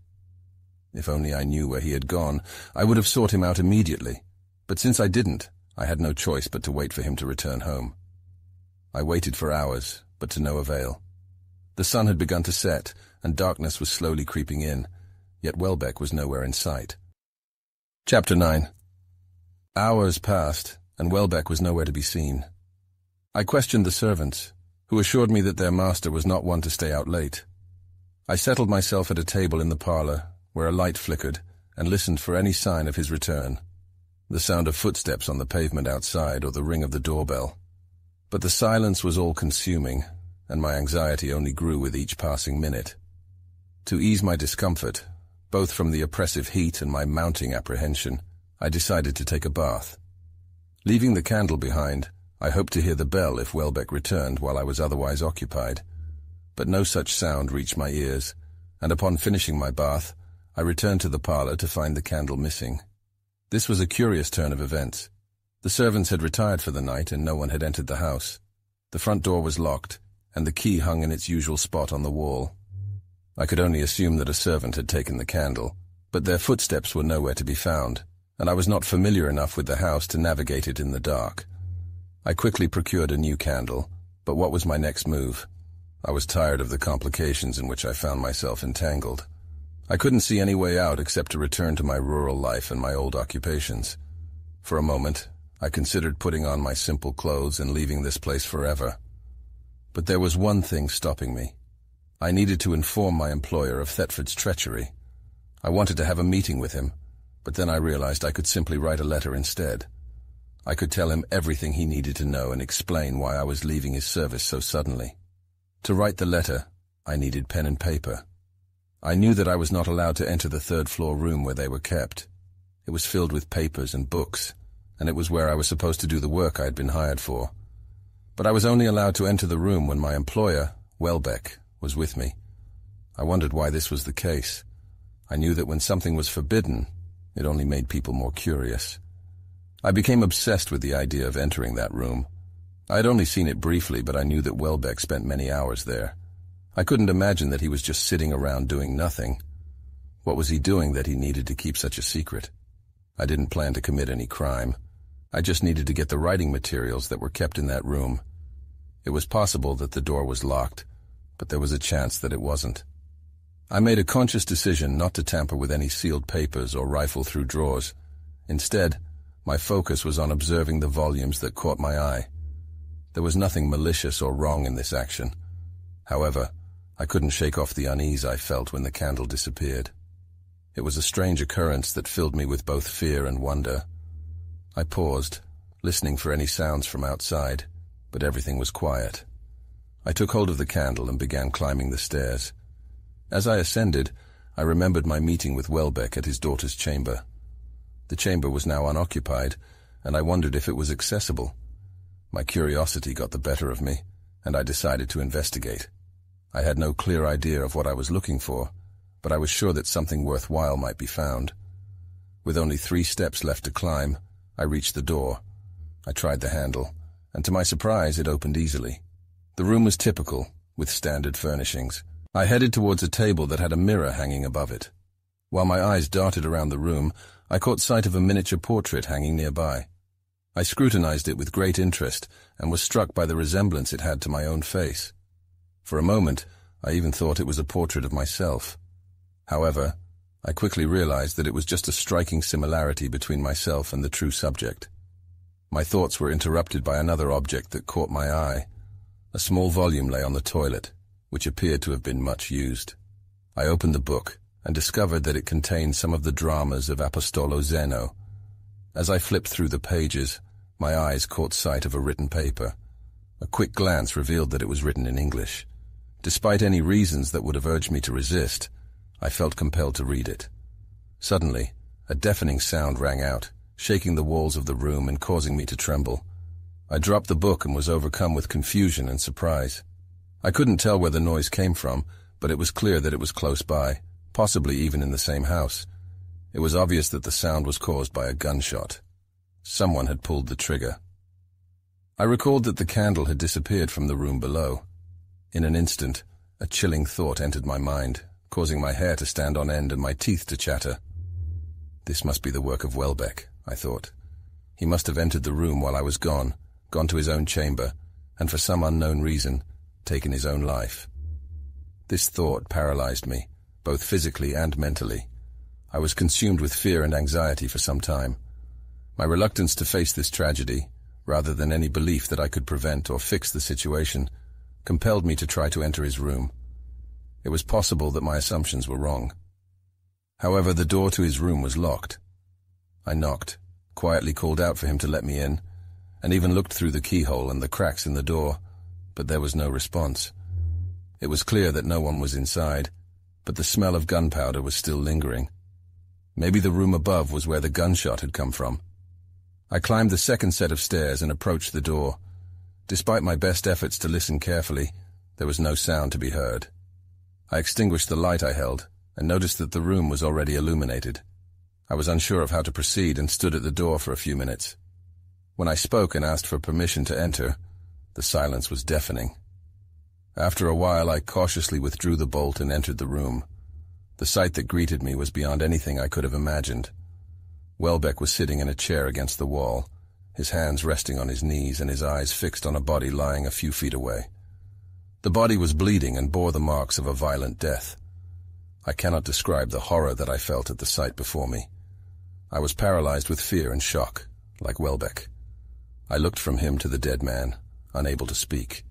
If only I knew where he had gone, I would have sought him out immediately, but since I didn't, I had no choice but to wait for him to return home. I waited for hours, but to no avail. The sun had begun to set, and darkness was slowly creeping in, yet Welbeck was nowhere in sight. Chapter 9. Hours passed, and Welbeck was nowhere to be seen. I questioned the servants, who assured me that their master was not one to stay out late. I settled myself at a table in the parlor, where a light flickered, and listened for any sign of his return. The sound of footsteps on the pavement outside or the ring of the doorbell. But the silence was all-consuming, and my anxiety only grew with each passing minute. To ease my discomfort, both from the oppressive heat and my mounting apprehension, I decided to take a bath. Leaving the candle behind, I hoped to hear the bell if Welbeck returned while I was otherwise occupied. But no such sound reached my ears, and upon finishing my bath, I returned to the parlor to find the candle missing. This was a curious turn of events. The servants had retired for the night and no one had entered the house. The front door was locked, and the key hung in its usual spot on the wall. I could only assume that a servant had taken the candle, but their footsteps were nowhere to be found, and I was not familiar enough with the house to navigate it in the dark. I quickly procured a new candle, but what was my next move? I was tired of the complications in which I found myself entangled. I couldn't see any way out except to return to my rural life and my old occupations. For a moment, I considered putting on my simple clothes and leaving this place forever. But there was one thing stopping me. I needed to inform my employer of Thetford's treachery. I wanted to have a meeting with him, but then I realized I could simply write a letter instead. I could tell him everything he needed to know and explain why I was leaving his service so suddenly. To write the letter, I needed pen and paper. I knew that I was not allowed to enter the third-floor room where they were kept. It was filled with papers and books, and it was where I was supposed to do the work I had been hired for. But I was only allowed to enter the room when my employer, Welbeck, was with me. I wondered why this was the case. I knew that when something was forbidden, it only made people more curious. I became obsessed with the idea of entering that room. I had only seen it briefly, but I knew that Welbeck spent many hours there. I couldn't imagine that he was just sitting around doing nothing. What was he doing that he needed to keep such a secret? I didn't plan to commit any crime. I just needed to get the writing materials that were kept in that room. It was possible that the door was locked, but there was a chance that it wasn't. I made a conscious decision not to tamper with any sealed papers or rifle through drawers. Instead, my focus was on observing the volumes that caught my eye. There was nothing malicious or wrong in this action. However, I couldn't shake off the unease I felt when the candle disappeared. It was a strange occurrence that filled me with both fear and wonder. I paused, listening for any sounds from outside, but everything was quiet. I took hold of the candle and began climbing the stairs. As I ascended, I remembered my meeting with Welbeck at his daughter's chamber. The chamber was now unoccupied, and I wondered if it was accessible. My curiosity got the better of me, and I decided to investigate. I had no clear idea of what I was looking for, but I was sure that something worthwhile might be found. With only 3 steps left to climb, I reached the door. I tried the handle, and to my surprise, it opened easily. The room was typical, with standard furnishings. I headed towards a table that had a mirror hanging above it. While my eyes darted around the room, I caught sight of a miniature portrait hanging nearby. I scrutinized it with great interest and was struck by the resemblance it had to my own face. For a moment, I even thought it was a portrait of myself. However, I quickly realized that it was just a striking similarity between myself and the true subject. My thoughts were interrupted by another object that caught my eye. A small volume lay on the toilet, which appeared to have been much used. I opened the book and discovered that it contained some of the dramas of Apostolo Zeno. As I flipped through the pages, my eyes caught sight of a written paper. A quick glance revealed that it was written in English. Despite any reasons that would have urged me to resist, I felt compelled to read it. Suddenly, a deafening sound rang out, shaking the walls of the room and causing me to tremble. I dropped the book and was overcome with confusion and surprise. I couldn't tell where the noise came from, but it was clear that it was close by, possibly even in the same house. It was obvious that the sound was caused by a gunshot. Someone had pulled the trigger. I recalled that the candle had disappeared from the room below. In an instant, a chilling thought entered my mind, causing my hair to stand on end and my teeth to chatter. This must be the work of Welbeck, I thought. He must have entered the room while I was gone to his own chamber, and for some unknown reason, taken his own life. This thought paralyzed me, both physically and mentally. I was consumed with fear and anxiety for some time. My reluctance to face this tragedy, rather than any belief that I could prevent or fix the situation, compelled me to try to enter his room. It was possible that my assumptions were wrong. However, the door to his room was locked. I knocked, quietly called out for him to let me in, and even looked through the keyhole and the cracks in the door, but there was no response. It was clear that no one was inside, but the smell of gunpowder was still lingering. Maybe the room above was where the gunshot had come from. I climbed the second set of stairs and approached the door. Despite my best efforts to listen carefully, there was no sound to be heard. I extinguished the light I held and noticed that the room was already illuminated. I was unsure of how to proceed and stood at the door for a few minutes. When I spoke and asked for permission to enter, the silence was deafening. After a while, I cautiously withdrew the bolt and entered the room. The sight that greeted me was beyond anything I could have imagined. Welbeck was sitting in a chair against the wall, his hands resting on his knees and his eyes fixed on a body lying a few feet away. The body was bleeding and bore the marks of a violent death. I cannot describe the horror that I felt at the sight before me. I was paralyzed with fear and shock, like Welbeck. I looked from him to the dead man, unable to speak.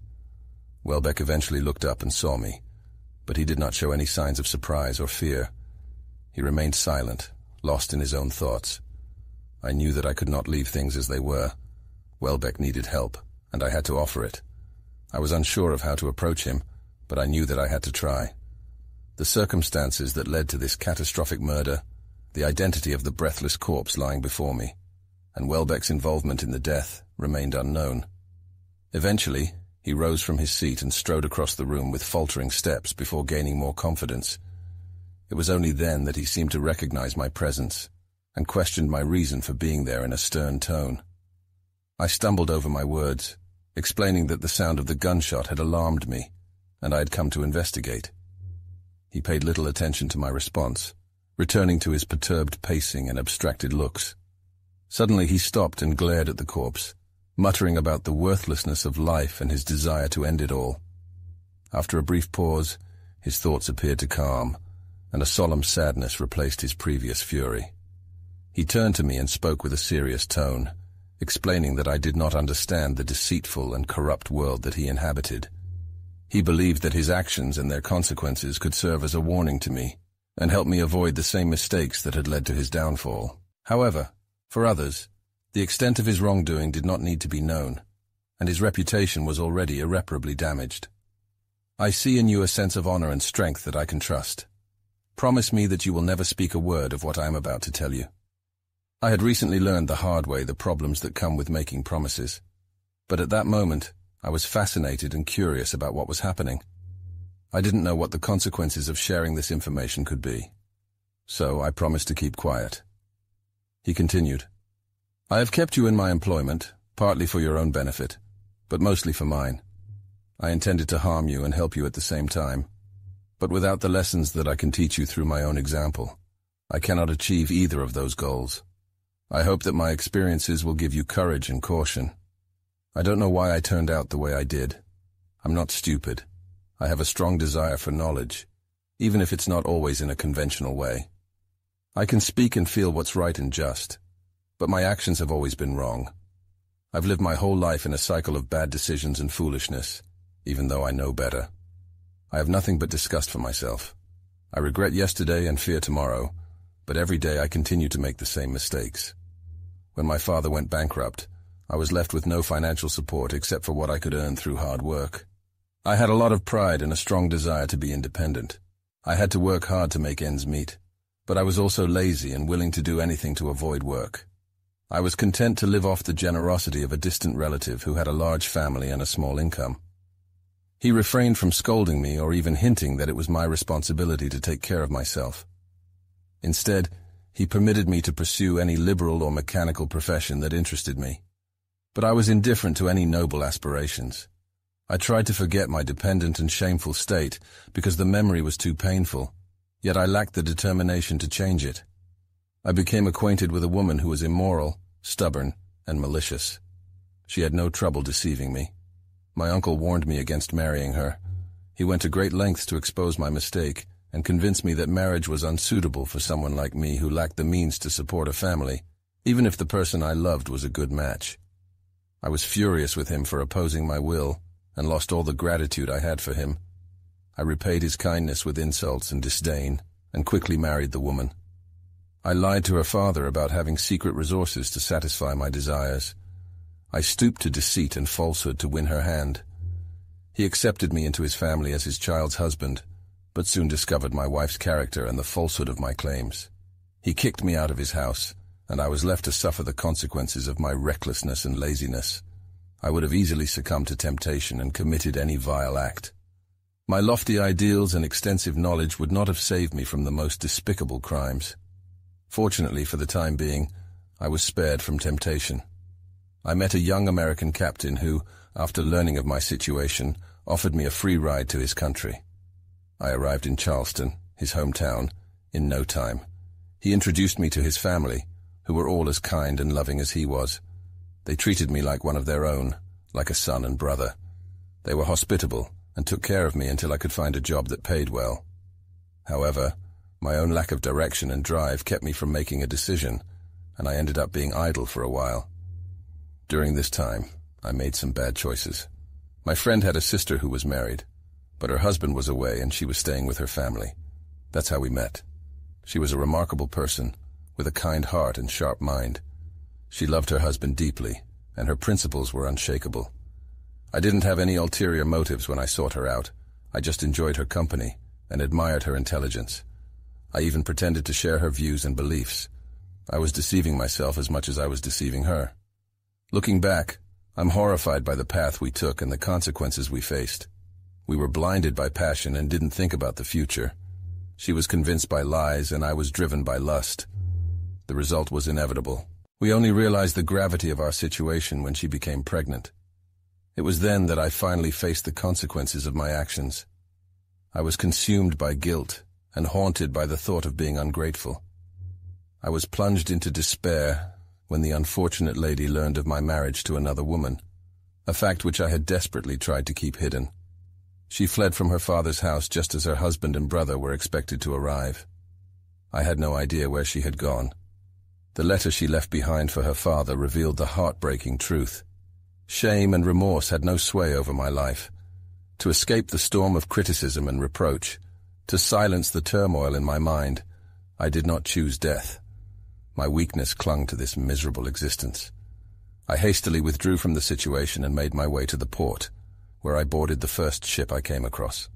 Welbeck eventually looked up and saw me, but he did not show any signs of surprise or fear. He remained silent, lost in his own thoughts. I knew that I could not leave things as they were. Welbeck needed help, and I had to offer it. I was unsure of how to approach him, but I knew that I had to try. The circumstances that led to this catastrophic murder, the identity of the breathless corpse lying before me, and Welbeck's involvement in the death remained unknown. Eventually, he rose from his seat and strode across the room with faltering steps before gaining more confidence. It was only then that he seemed to recognize my presence and questioned my reason for being there in a stern tone. I stumbled over my words, explaining that the sound of the gunshot had alarmed me, and I had come to investigate. He paid little attention to my response, returning to his perturbed pacing and abstracted looks. Suddenly he stopped and glared at the corpse, muttering about the worthlessness of life and his desire to end it all. After a brief pause, his thoughts appeared to calm, and a solemn sadness replaced his previous fury. He turned to me and spoke with a serious tone, explaining that I did not understand the deceitful and corrupt world that he inhabited. He believed that his actions and their consequences could serve as a warning to me, and help me avoid the same mistakes that had led to his downfall. However, for others, the extent of his wrongdoing did not need to be known, and his reputation was already irreparably damaged. I see in you a sense of honor and strength that I can trust. Promise me that you will never speak a word of what I am about to tell you. I had recently learned the hard way the problems that come with making promises, but at that moment, I was fascinated and curious about what was happening. I didn't know what the consequences of sharing this information could be, so I promised to keep quiet. He continued, I have kept you in my employment, partly for your own benefit, but mostly for mine. I intended to harm you and help you at the same time, but without the lessons that I can teach you through my own example, I cannot achieve either of those goals. I hope that my experiences will give you courage and caution. I don't know why I turned out the way I did. I'm not stupid. I have a strong desire for knowledge, even if it's not always in a conventional way. I can speak and feel what's right and just, but my actions have always been wrong. I've lived my whole life in a cycle of bad decisions and foolishness, even though I know better. I have nothing but disgust for myself. I regret yesterday and fear tomorrow, but every day I continue to make the same mistakes. When my father went bankrupt, I was left with no financial support except for what I could earn through hard work. I had a lot of pride and a strong desire to be independent. I had to work hard to make ends meet, but I was also lazy and willing to do anything to avoid work. I was content to live off the generosity of a distant relative who had a large family and a small income. He refrained from scolding me or even hinting that it was my responsibility to take care of myself. Instead, he permitted me to pursue any liberal or mechanical profession that interested me. But I was indifferent to any noble aspirations. I tried to forget my dependent and shameful state because the memory was too painful, yet I lacked the determination to change it. I became acquainted with a woman who was immoral, stubborn, and malicious. She had no trouble deceiving me. My uncle warned me against marrying her. He went to great lengths to expose my mistake and convince me that marriage was unsuitable for someone like me who lacked the means to support a family, even if the person I loved was a good match. I was furious with him for opposing my will and lost all the gratitude I had for him. I repaid his kindness with insults and disdain and quickly married the woman. I lied to her father about having secret resources to satisfy my desires. I stooped to deceit and falsehood to win her hand. He accepted me into his family as his child's husband, but soon discovered my wife's character and the falsehood of my claims. He kicked me out of his house, and I was left to suffer the consequences of my recklessness and laziness. I would have easily succumbed to temptation and committed any vile act. My lofty ideals and extensive knowledge would not have saved me from the most despicable crimes. Fortunately, for the time being, I was spared from temptation. I met a young American captain who, after learning of my situation, offered me a free ride to his country. I arrived in Charleston, his hometown, in no time. He introduced me to his family, who were all as kind and loving as he was. They treated me like one of their own, like a son and brother. They were hospitable and took care of me until I could find a job that paid well. However, my own lack of direction and drive kept me from making a decision, and I ended up being idle for a while. During this time, I made some bad choices. My friend had a sister who was married, but her husband was away and she was staying with her family. That's how we met. She was a remarkable person, with a kind heart and sharp mind. She loved her husband deeply, and her principles were unshakable. I didn't have any ulterior motives when I sought her out. I just enjoyed her company and admired her intelligence. I even pretended to share her views and beliefs. I was deceiving myself as much as I was deceiving her. Looking back, I'm horrified by the path we took and the consequences we faced. We were blinded by passion and didn't think about the future. She was convinced by lies and I was driven by lust. The result was inevitable. We only realized the gravity of our situation when she became pregnant. It was then that I finally faced the consequences of my actions. I was consumed by guilt and haunted by the thought of being ungrateful. I was plunged into despair when the unfortunate lady learned of my marriage to another woman, a fact which I had desperately tried to keep hidden. She fled from her father's house just as her husband and brother were expected to arrive. I had no idea where she had gone. The letter she left behind for her father revealed the heartbreaking truth. Shame and remorse had no sway over my life. To escape the storm of criticism and reproach, to silence the turmoil in my mind, I did not choose death. My weakness clung to this miserable existence. I hastily withdrew from the situation and made my way to the port, where I boarded the first ship I came across.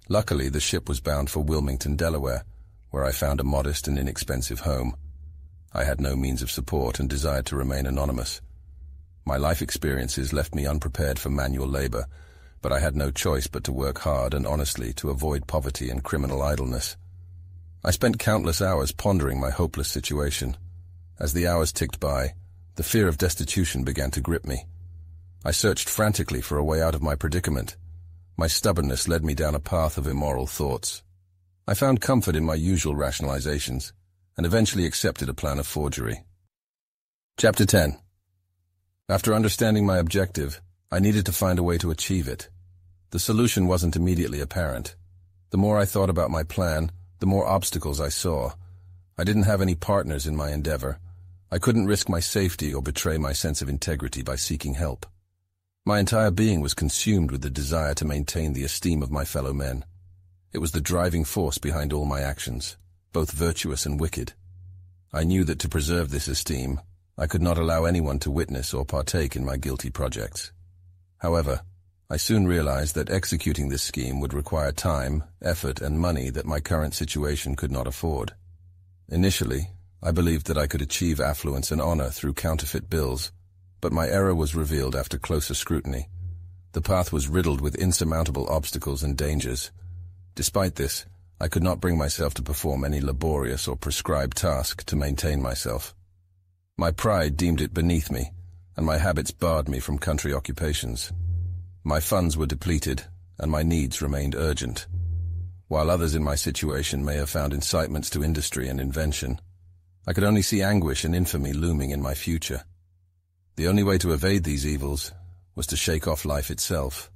Luckily, the ship was bound for Wilmington, Delaware, where I found a modest and inexpensive home. I had no means of support and desired to remain anonymous. My life experiences left me unprepared for manual labor, but I had no choice but to work hard and honestly to avoid poverty and criminal idleness. I spent countless hours pondering my hopeless situation. As the hours ticked by, the fear of destitution began to grip me. I searched frantically for a way out of my predicament. My stubbornness led me down a path of immoral thoughts. I found comfort in my usual rationalizations, and eventually accepted a plan of forgery. Chapter 10. After understanding my objective, I needed to find a way to achieve it. The solution wasn't immediately apparent. The more I thought about my plan, the more obstacles I saw. I didn't have any partners in my endeavor. I couldn't risk my safety or betray my sense of integrity by seeking help. My entire being was consumed with the desire to maintain the esteem of my fellow men. It was the driving force behind all my actions, both virtuous and wicked. I knew that to preserve this esteem, I could not allow anyone to witness or partake in my guilty projects. However, I soon realized that executing this scheme would require time, effort, and money that my current situation could not afford. Initially, I believed that I could achieve affluence and honor through counterfeit bills, but my error was revealed after closer scrutiny. The path was riddled with insurmountable obstacles and dangers. Despite this, I could not bring myself to perform any laborious or prescribed task to maintain myself. My pride deemed it beneath me, and my habits barred me from country occupations. My funds were depleted, and my needs remained urgent. While others in my situation may have found incitements to industry and invention, I could only see anguish and infamy looming in my future. The only way to evade these evils was to shake off life itself.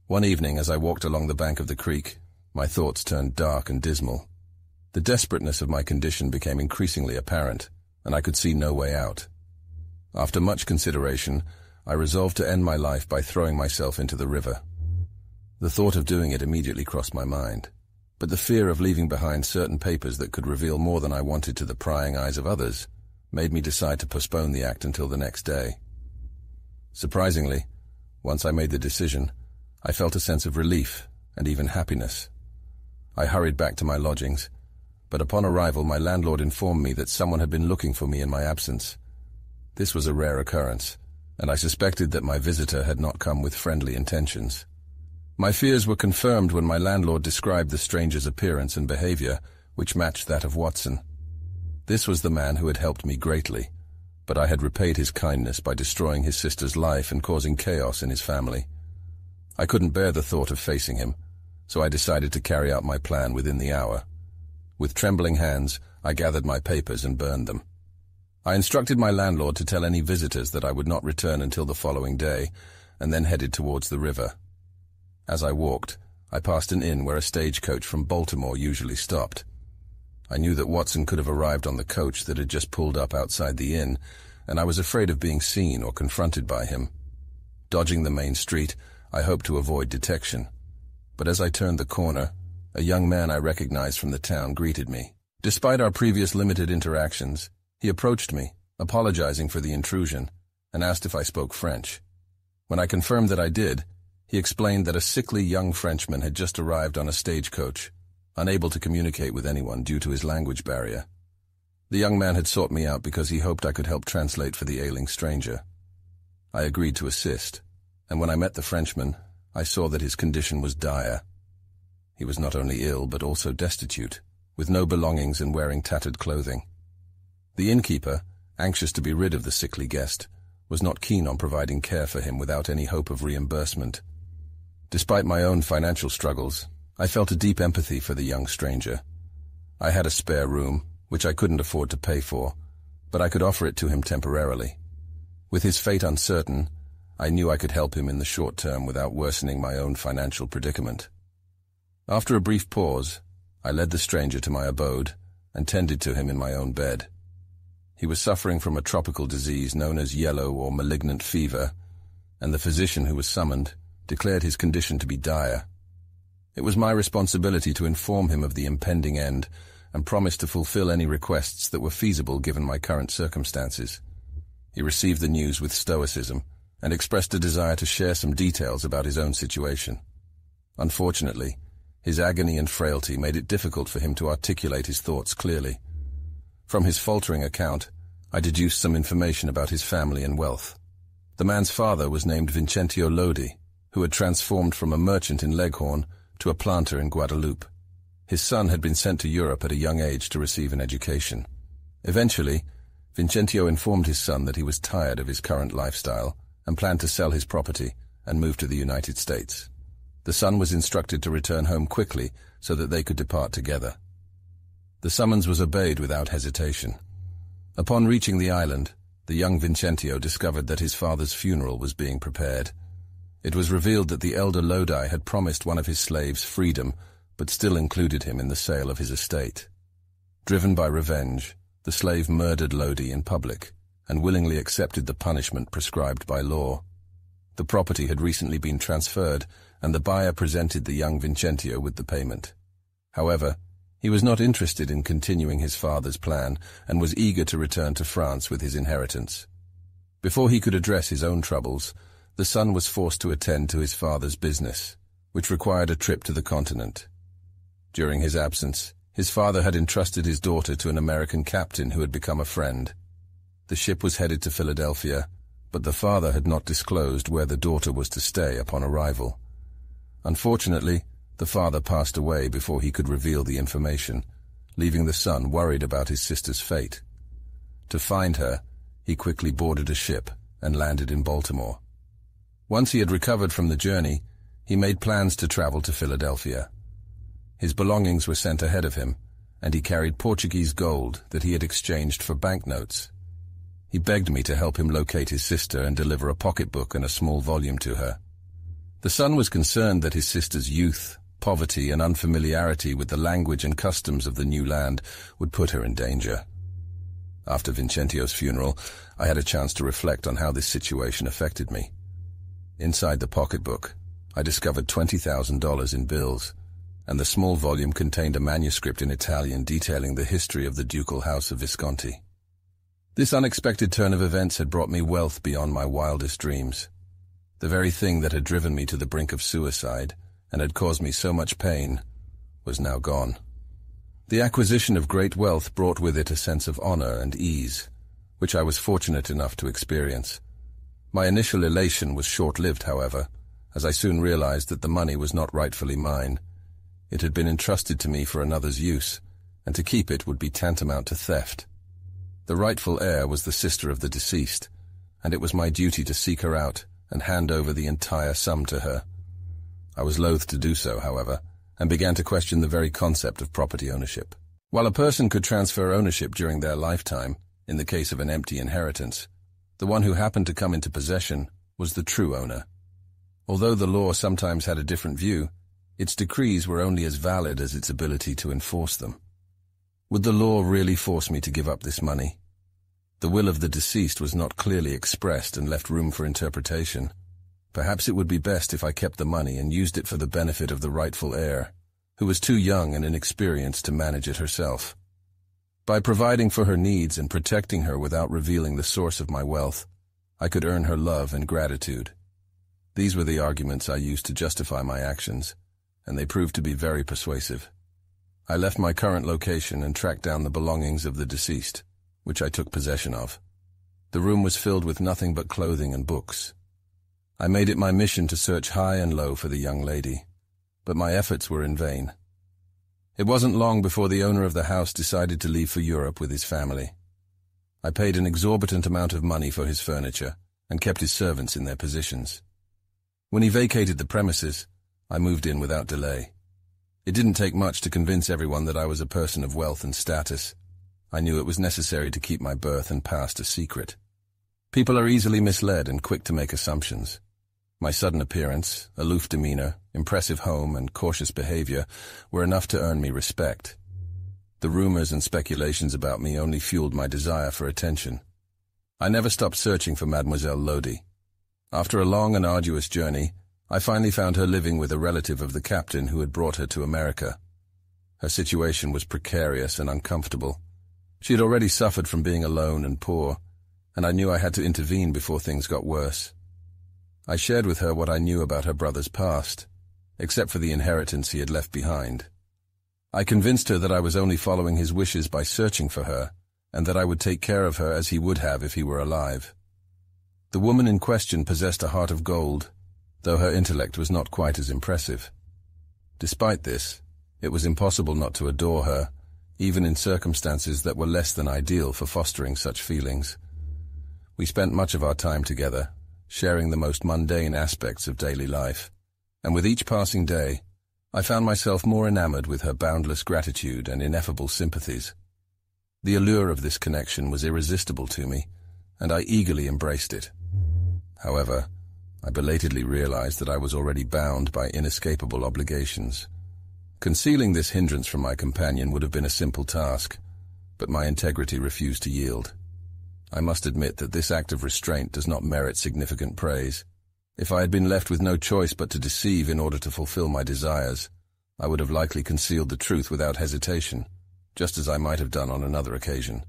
One evening, as I walked along the bank of the creek, my thoughts turned dark and dismal. The desperateness of my condition became increasingly apparent, and I could see no way out. After much consideration, I resolved to end my life by throwing myself into the river. The thought of doing it immediately crossed my mind, but the fear of leaving behind certain papers that could reveal more than I wanted to the prying eyes of others made me decide to postpone the act until the next day. Surprisingly, once I made the decision, I felt a sense of relief and even happiness. I hurried back to my lodgings, but upon arrival my landlord informed me that someone had been looking for me in my absence. This was a rare occurrence, and I suspected that my visitor had not come with friendly intentions. My fears were confirmed when my landlord described the stranger's appearance and behavior, which matched that of Watson. This was the man who had helped me greatly, but I had repaid his kindness by destroying his sister's life and causing chaos in his family. I couldn't bear the thought of facing him, so I decided to carry out my plan within the hour. With trembling hands, I gathered my papers and burned them. I instructed my landlord to tell any visitors that I would not return until the following day, and then headed towards the river. As I walked, I passed an inn where a stagecoach from Baltimore usually stopped. I knew that Watson could have arrived on the coach that had just pulled up outside the inn, and I was afraid of being seen or confronted by him. Dodging the main street, I hoped to avoid detection. But as I turned the corner, a young man I recognized from the town greeted me. Despite our previous limited interactions, he approached me, apologizing for the intrusion, and asked if I spoke French. When I confirmed that I did, he explained that a sickly young Frenchman had just arrived on a stagecoach, unable to communicate with anyone due to his language barrier. The young man had sought me out because he hoped I could help translate for the ailing stranger. I agreed to assist, and when I met the Frenchman, I saw that his condition was dire. He was not only ill but also destitute, with no belongings and wearing tattered clothing. The innkeeper, anxious to be rid of the sickly guest, was not keen on providing care for him without any hope of reimbursement. Despite my own financial struggles, I felt a deep empathy for the young stranger. I had a spare room, which I couldn't afford to pay for, but I could offer it to him temporarily. With his fate uncertain, I knew I could help him in the short term without worsening my own financial predicament. After a brief pause, I led the stranger to my abode and tended to him in my own bed. He was suffering from a tropical disease known as yellow or malignant fever, and the physician who was summoned declared his condition to be dire. It was my responsibility to inform him of the impending end and promise to fulfill any requests that were feasible given my current circumstances. He received the news with stoicism and expressed a desire to share some details about his own situation. Unfortunately, his agony and frailty made it difficult for him to articulate his thoughts clearly. From his faltering account, I deduced some information about his family and wealth. The man's father was named Vincentio Lodi, who had transformed from a merchant in Leghorn to a planter in Guadeloupe. His son had been sent to Europe at a young age to receive an education. Eventually, Vincentio informed his son that he was tired of his current lifestyle and planned to sell his property and move to the United States. The son was instructed to return home quickly so that they could depart together. The summons was obeyed without hesitation. Upon reaching the island, the young Vincentio discovered that his father's funeral was being prepared. It was revealed that the elder Lodi had promised one of his slaves freedom, but still included him in the sale of his estate. Driven by revenge, the slave murdered Lodi in public and willingly accepted the punishment prescribed by law. The property had recently been transferred, and the buyer presented the young Vincentio with the payment. However, he was not interested in continuing his father's plan and was eager to return to France with his inheritance. Before he could address his own troubles, the son was forced to attend to his father's business, which required a trip to the continent. During his absence, his father had entrusted his daughter to an American captain who had become a friend. The ship was headed to Philadelphia, but the father had not disclosed where the daughter was to stay upon arrival. Unfortunately, the father passed away before he could reveal the information, leaving the son worried about his sister's fate. To find her, he quickly boarded a ship and landed in Baltimore. Once he had recovered from the journey, he made plans to travel to Philadelphia. His belongings were sent ahead of him, and he carried Portuguese gold that he had exchanged for banknotes. He begged me to help him locate his sister and deliver a pocketbook and a small volume to her. The son was concerned that his sister's youth, poverty, and unfamiliarity with the language and customs of the new land would put her in danger. After Vincentio's funeral, I had a chance to reflect on how this situation affected me. Inside the pocketbook, I discovered $20,000 in bills, and the small volume contained a manuscript in Italian detailing the history of the ducal house of Visconti. This unexpected turn of events had brought me wealth beyond my wildest dreams. The very thing that had driven me to the brink of suicide and had caused me so much pain was now gone. The acquisition of great wealth brought with it a sense of honor and ease, which I was fortunate enough to experience. My initial elation was short-lived, however, as I soon realized that the money was not rightfully mine. It had been entrusted to me for another's use, and to keep it would be tantamount to theft. The rightful heir was the sister of the deceased, and it was my duty to seek her out and hand over the entire sum to her. I was loath to do so, however, and began to question the very concept of property ownership. While a person could transfer ownership during their lifetime, in the case of an empty inheritance, the one who happened to come into possession was the true owner. Although the law sometimes had a different view, its decrees were only as valid as its ability to enforce them. Would the law really force me to give up this money? The will of the deceased was not clearly expressed and left room for interpretation. Perhaps it would be best if I kept the money and used it for the benefit of the rightful heir, who was too young and inexperienced to manage it herself. By providing for her needs and protecting her without revealing the source of my wealth, I could earn her love and gratitude. These were the arguments I used to justify my actions, and they proved to be very persuasive. I left my current location and tracked down the belongings of the deceased, which I took possession of. The room was filled with nothing but clothing and books. I made it my mission to search high and low for the young lady, but my efforts were in vain. It wasn't long before the owner of the house decided to leave for Europe with his family. I paid an exorbitant amount of money for his furniture and kept his servants in their positions. When he vacated the premises, I moved in without delay. It didn't take much to convince everyone that I was a person of wealth and status. I knew it was necessary to keep my birth and past a secret. People are easily misled and quick to make assumptions. My sudden appearance, aloof demeanor, impressive home, and cautious behavior were enough to earn me respect. The rumors and speculations about me only fueled my desire for attention. I never stopped searching for Mademoiselle Lodi. After a long and arduous journey, I finally found her living with a relative of the captain who had brought her to America. Her situation was precarious and uncomfortable. She had already suffered from being alone and poor, and I knew I had to intervene before things got worse. I shared with her what I knew about her brother's past, except for the inheritance he had left behind. I convinced her that I was only following his wishes by searching for her, and that I would take care of her as he would have if he were alive. The woman in question possessed a heart of gold, though her intellect was not quite as impressive. Despite this, it was impossible not to adore her, even in circumstances that were less than ideal for fostering such feelings. We spent much of our time together, sharing the most mundane aspects of daily life, and with each passing day, I found myself more enamored with her boundless gratitude and ineffable sympathies. The allure of this connection was irresistible to me, and I eagerly embraced it. However, I belatedly realized that I was already bound by inescapable obligations. Concealing this hindrance from my companion would have been a simple task, but my integrity refused to yield. I must admit that this act of restraint does not merit significant praise. If I had been left with no choice but to deceive in order to fulfill my desires, I would have likely concealed the truth without hesitation, just as I might have done on another occasion.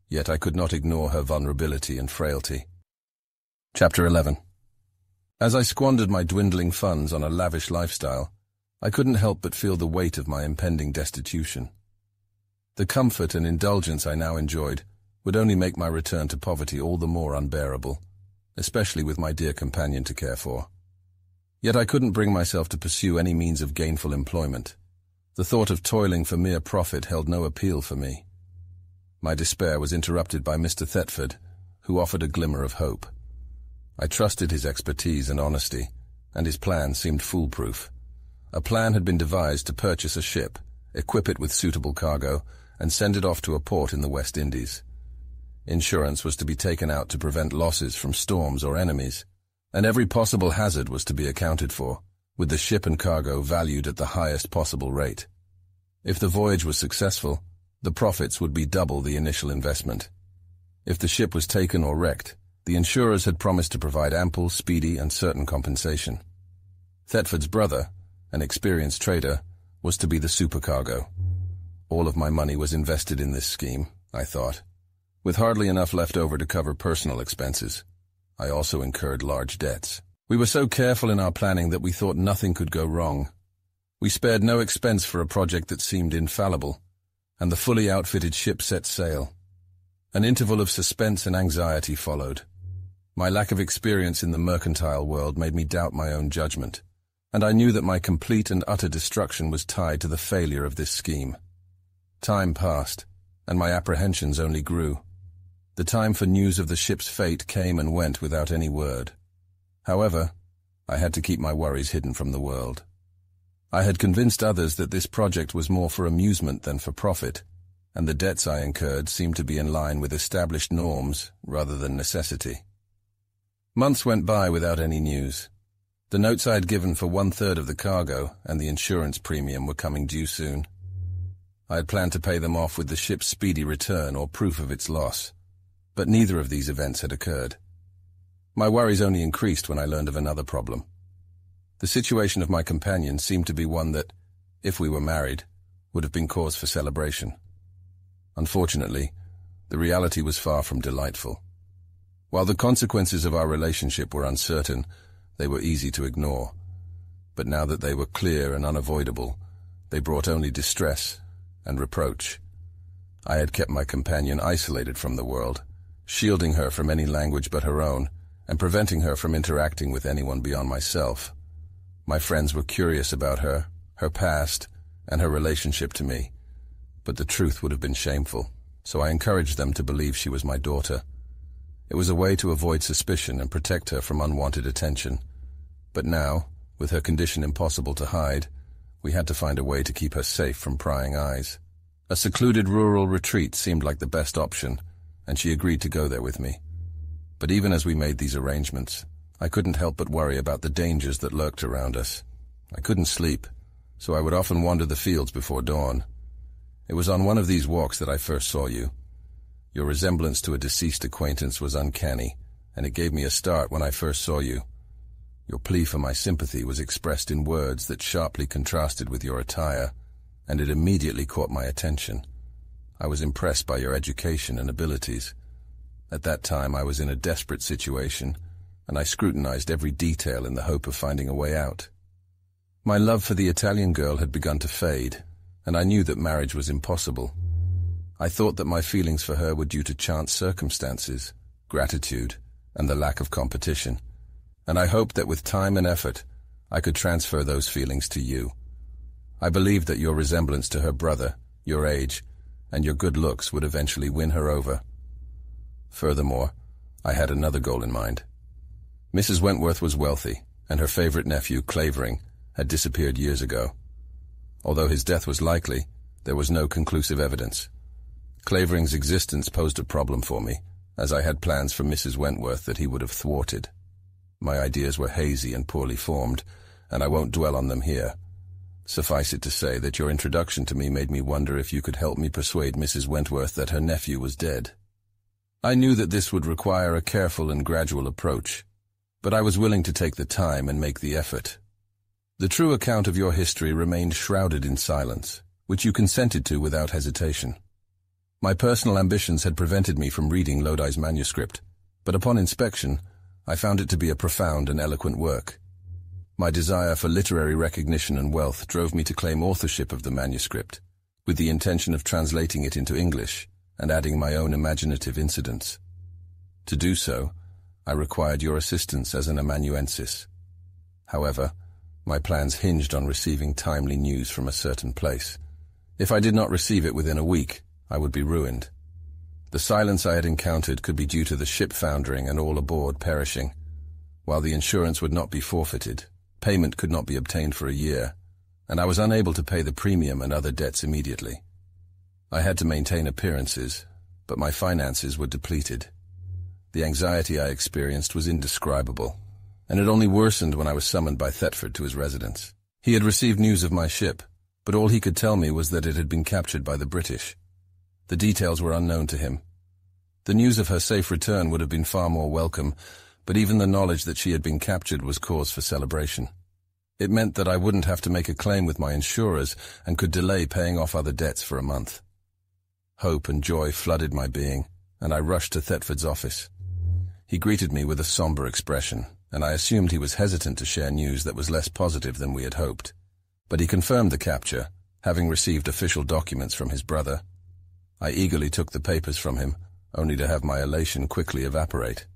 Yet I could not ignore her vulnerability and frailty. Chapter 11. As I squandered my dwindling funds on a lavish lifestyle, I couldn't help but feel the weight of my impending destitution. The comfort and indulgence I now enjoyed would only make my return to poverty all the more unbearable, especially with my dear companion to care for. Yet I couldn't bring myself to pursue any means of gainful employment. The thought of toiling for mere profit held no appeal for me. My despair was interrupted by Mr. Thetford, who offered a glimmer of hope. I trusted his expertise and honesty, and his plan seemed foolproof. A plan had been devised to purchase a ship, equip it with suitable cargo, and send it off to a port in the West Indies. Insurance was to be taken out to prevent losses from storms or enemies, and every possible hazard was to be accounted for, with the ship and cargo valued at the highest possible rate. If the voyage was successful, the profits would be double the initial investment. If the ship was taken or wrecked, the insurers had promised to provide ample, speedy, and certain compensation. Thetford's brother, an experienced trader, was to be the supercargo. All of my money was invested in this scheme, I thought, with hardly enough left over to cover personal expenses. I also incurred large debts. We were so careful in our planning that we thought nothing could go wrong. We spared no expense for a project that seemed infallible, and the fully outfitted ship set sail. An interval of suspense and anxiety followed. My lack of experience in the mercantile world made me doubt my own judgment, and I knew that my complete and utter destruction was tied to the failure of this scheme. Time passed, and my apprehensions only grew. The time for news of the ship's fate came and went without any word. However, I had to keep my worries hidden from the world. I had convinced others that this project was more for amusement than for profit, and the debts I incurred seemed to be in line with established norms rather than necessity. Months went by without any news. The notes I had given for 1/3 of the cargo and the insurance premium were coming due soon. I had planned to pay them off with the ship's speedy return or proof of its loss, but neither of these events had occurred. My worries only increased when I learned of another problem. The situation of my companion seemed to be one that, if we were married, would have been cause for celebration. Unfortunately, the reality was far from delightful. While the consequences of our relationship were uncertain, they were easy to ignore. But now that they were clear and unavoidable, they brought only distress and reproach. I had kept my companion isolated from the world, shielding her from any language but her own, and preventing her from interacting with anyone beyond myself. My friends were curious about her, her past, and her relationship to me, but the truth would have been shameful, so I encouraged them to believe she was my daughter. It was a way to avoid suspicion and protect her from unwanted attention. But now, with her condition impossible to hide, we had to find a way to keep her safe from prying eyes. A secluded rural retreat seemed like the best option, and she agreed to go there with me. But even as we made these arrangements, I couldn't help but worry about the dangers that lurked around us. I couldn't sleep, so I would often wander the fields before dawn. It was on one of these walks that I first saw you. Your resemblance to a deceased acquaintance was uncanny, and it gave me a start when I first saw you. Your plea for my sympathy was expressed in words that sharply contrasted with your attire, and it immediately caught my attention. I was impressed by your education and abilities. At that time I was in a desperate situation, and I scrutinized every detail in the hope of finding a way out. My love for the Italian girl had begun to fade, and I knew that marriage was impossible. I thought that my feelings for her were due to chance circumstances, gratitude, and the lack of competition, and I hoped that with time and effort, I could transfer those feelings to you. I believed that your resemblance to her brother, your age, and your good looks would eventually win her over. Furthermore, I had another goal in mind. Mrs. Wentworth was wealthy, and her favorite nephew, Clavering, had disappeared years ago. Although his death was likely, there was no conclusive evidence. Clavering's existence posed a problem for me, as I had plans for Mrs. Wentworth that he would have thwarted. My ideas were hazy and poorly formed, and I won't dwell on them here. Suffice it to say that your introduction to me made me wonder if you could help me persuade Mrs. Wentworth that her nephew was dead. I knew that this would require a careful and gradual approach, but I was willing to take the time and make the effort. The true account of your history remained shrouded in silence, which you consented to without hesitation. My personal ambitions had prevented me from reading Lodi's manuscript, but upon inspection, I found it to be a profound and eloquent work. My desire for literary recognition and wealth drove me to claim authorship of the manuscript, with the intention of translating it into English and adding my own imaginative incidents. To do so, I required your assistance as an amanuensis. However, my plans hinged on receiving timely news from a certain place. If I did not receive it within a week, I would be ruined. The silence I had encountered could be due to the ship foundering and all aboard perishing. While the insurance would not be forfeited, payment could not be obtained for a year, and I was unable to pay the premium and other debts immediately. I had to maintain appearances, but my finances were depleted. The anxiety I experienced was indescribable, and it only worsened when I was summoned by Thetford to his residence. He had received news of my ship, but all he could tell me was that it had been captured by the British. The details were unknown to him. The news of her safe return would have been far more welcome, but even the knowledge that she had been captured was cause for celebration. It meant that I wouldn't have to make a claim with my insurers and could delay paying off other debts for a month. Hope and joy flooded my being, and I rushed to Thetford's office. He greeted me with a somber expression, and I assumed he was hesitant to share news that was less positive than we had hoped. But he confirmed the capture, having received official documents from his brother. I eagerly took the papers from him, only to have my elation quickly evaporate.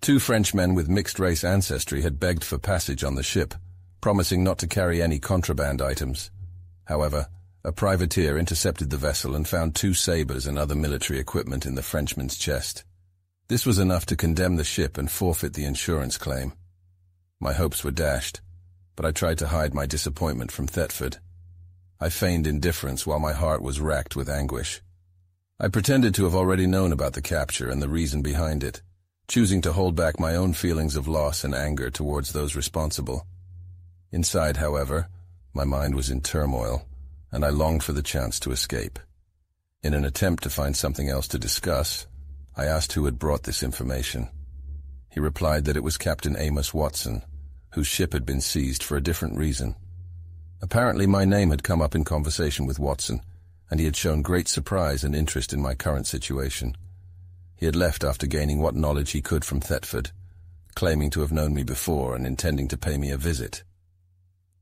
2 Frenchmen with mixed-race ancestry had begged for passage on the ship, promising not to carry any contraband items. However, a privateer intercepted the vessel and found 2 sabers and other military equipment in the Frenchman's chest. This was enough to condemn the ship and forfeit the insurance claim. My hopes were dashed, but I tried to hide my disappointment from Thetford. I feigned indifference while my heart was racked with anguish. I pretended to have already known about the capture and the reason behind it, choosing to hold back my own feelings of loss and anger towards those responsible. Inside, however, my mind was in turmoil, and I longed for the chance to escape. In an attempt to find something else to discuss, I asked who had brought this information. He replied that it was Captain Amos Watson, whose ship had been seized for a different reason. Apparently my name had come up in conversation with Watson, and he had shown great surprise and interest in my current situation. He had left after gaining what knowledge he could from Thetford, claiming to have known me before and intending to pay me a visit.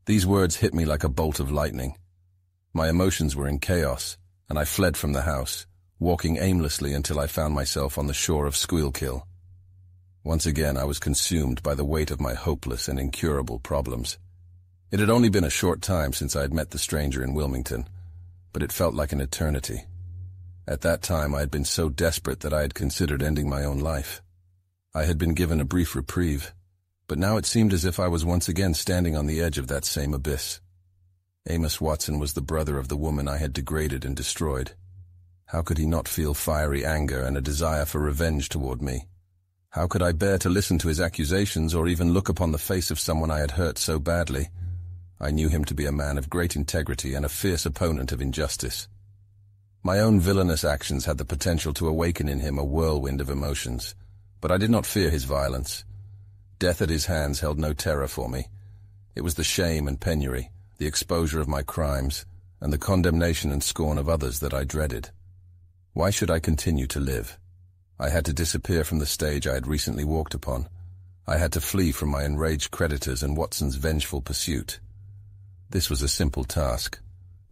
These words hit me like a bolt of lightning. My emotions were in chaos, and I fled from the house, walking aimlessly until I found myself on the shore of Schuylkill. Once again I was consumed by the weight of my hopeless and incurable problems. It had only been a short time since I had met the stranger in Wilmington, but it felt like an eternity. At that time I had been so desperate that I had considered ending my own life. I had been given a brief reprieve, but now it seemed as if I was once again standing on the edge of that same abyss. Amos Watson was the brother of the woman I had degraded and destroyed. How could he not feel fiery anger and a desire for revenge toward me? How could I bear to listen to his accusations or even look upon the face of someone I had hurt so badly? I knew him to be a man of great integrity and a fierce opponent of injustice. My own villainous actions had the potential to awaken in him a whirlwind of emotions, but I did not fear his violence. Death at his hands held no terror for me. It was the shame and penury, the exposure of my crimes, and the condemnation and scorn of others that I dreaded. Why should I continue to live? I had to disappear from the stage I had recently walked upon. I had to flee from my enraged creditors and Watson's vengeful pursuit. This was a simple task,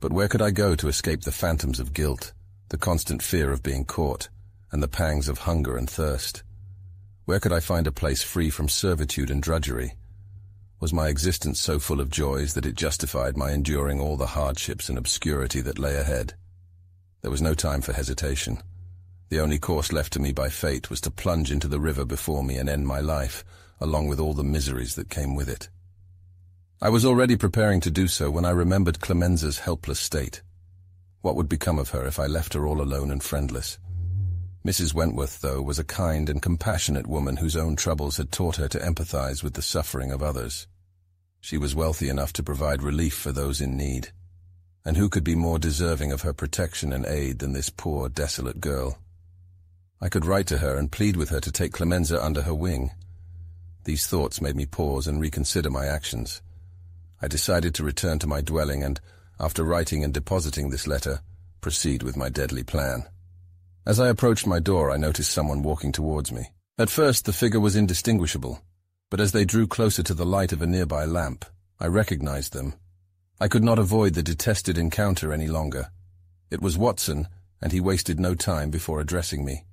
but where could I go to escape the phantoms of guilt, the constant fear of being caught, and the pangs of hunger and thirst? Where could I find a place free from servitude and drudgery? Was my existence so full of joys that it justified my enduring all the hardships and obscurity that lay ahead? There was no time for hesitation. The only course left to me by fate was to plunge into the river before me and end my life, along with all the miseries that came with it. I was already preparing to do so when I remembered Clemenza's helpless state. What would become of her if I left her all alone and friendless? Mrs. Wentworth, though, was a kind and compassionate woman whose own troubles had taught her to empathize with the suffering of others. She was wealthy enough to provide relief for those in need. And who could be more deserving of her protection and aid than this poor, desolate girl? I could write to her and plead with her to take Clemenza under her wing. These thoughts made me pause and reconsider my actions. I decided to return to my dwelling and, after writing and depositing this letter, proceed with my deadly plan. As I approached my door, I noticed someone walking towards me. At first, the figure was indistinguishable, but as they drew closer to the light of a nearby lamp, I recognized them. I could not avoid the detested encounter any longer. It was Watson, and he wasted no time before addressing me.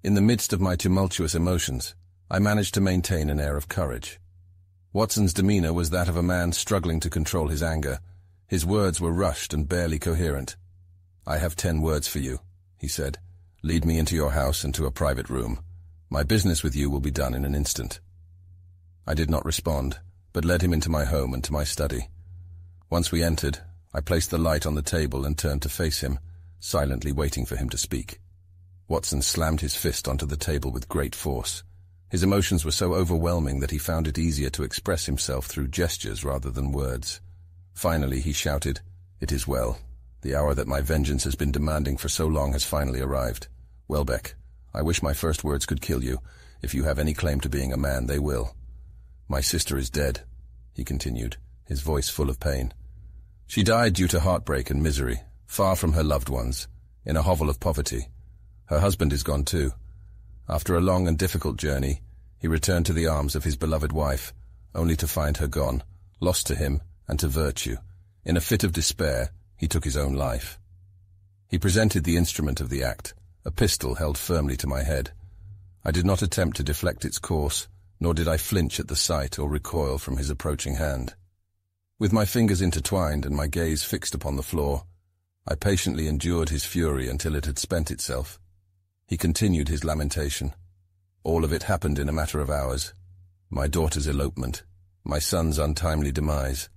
In the midst of my tumultuous emotions, I managed to maintain an air of courage. Watson's demeanor was that of a man struggling to control his anger. His words were rushed and barely coherent. "I have 10 words for you," he said. "Lead me into your house and to a private room. My business with you will be done in an instant." I did not respond, but led him into my home and to my study. Once we entered, I placed the light on the table and turned to face him, silently waiting for him to speak. Watson slammed his fist onto the table with great force. His emotions were so overwhelming that he found it easier to express himself through gestures rather than words. Finally, he shouted, "It is well. The hour that my vengeance has been demanding for so long has finally arrived. Welbeck, I wish my first words could kill you. If you have any claim to being a man, they will. My sister is dead," he continued, his voice full of pain. "She died due to heartbreak and misery, far from her loved ones, in a hovel of poverty. Her husband is gone too. After a long and difficult journey, he returned to the arms of his beloved wife, only to find her gone, lost to him and to virtue. In a fit of despair, he took his own life." He presented the instrument of the act, a pistol held firmly to my head. I did not attempt to deflect its course, nor did I flinch at the sight or recoil from his approaching hand. With my fingers intertwined and my gaze fixed upon the floor, I patiently endured his fury until it had spent itself. He continued his lamentation. All of it happened in a matter of hours. My daughter's elopement, my son's untimely demise.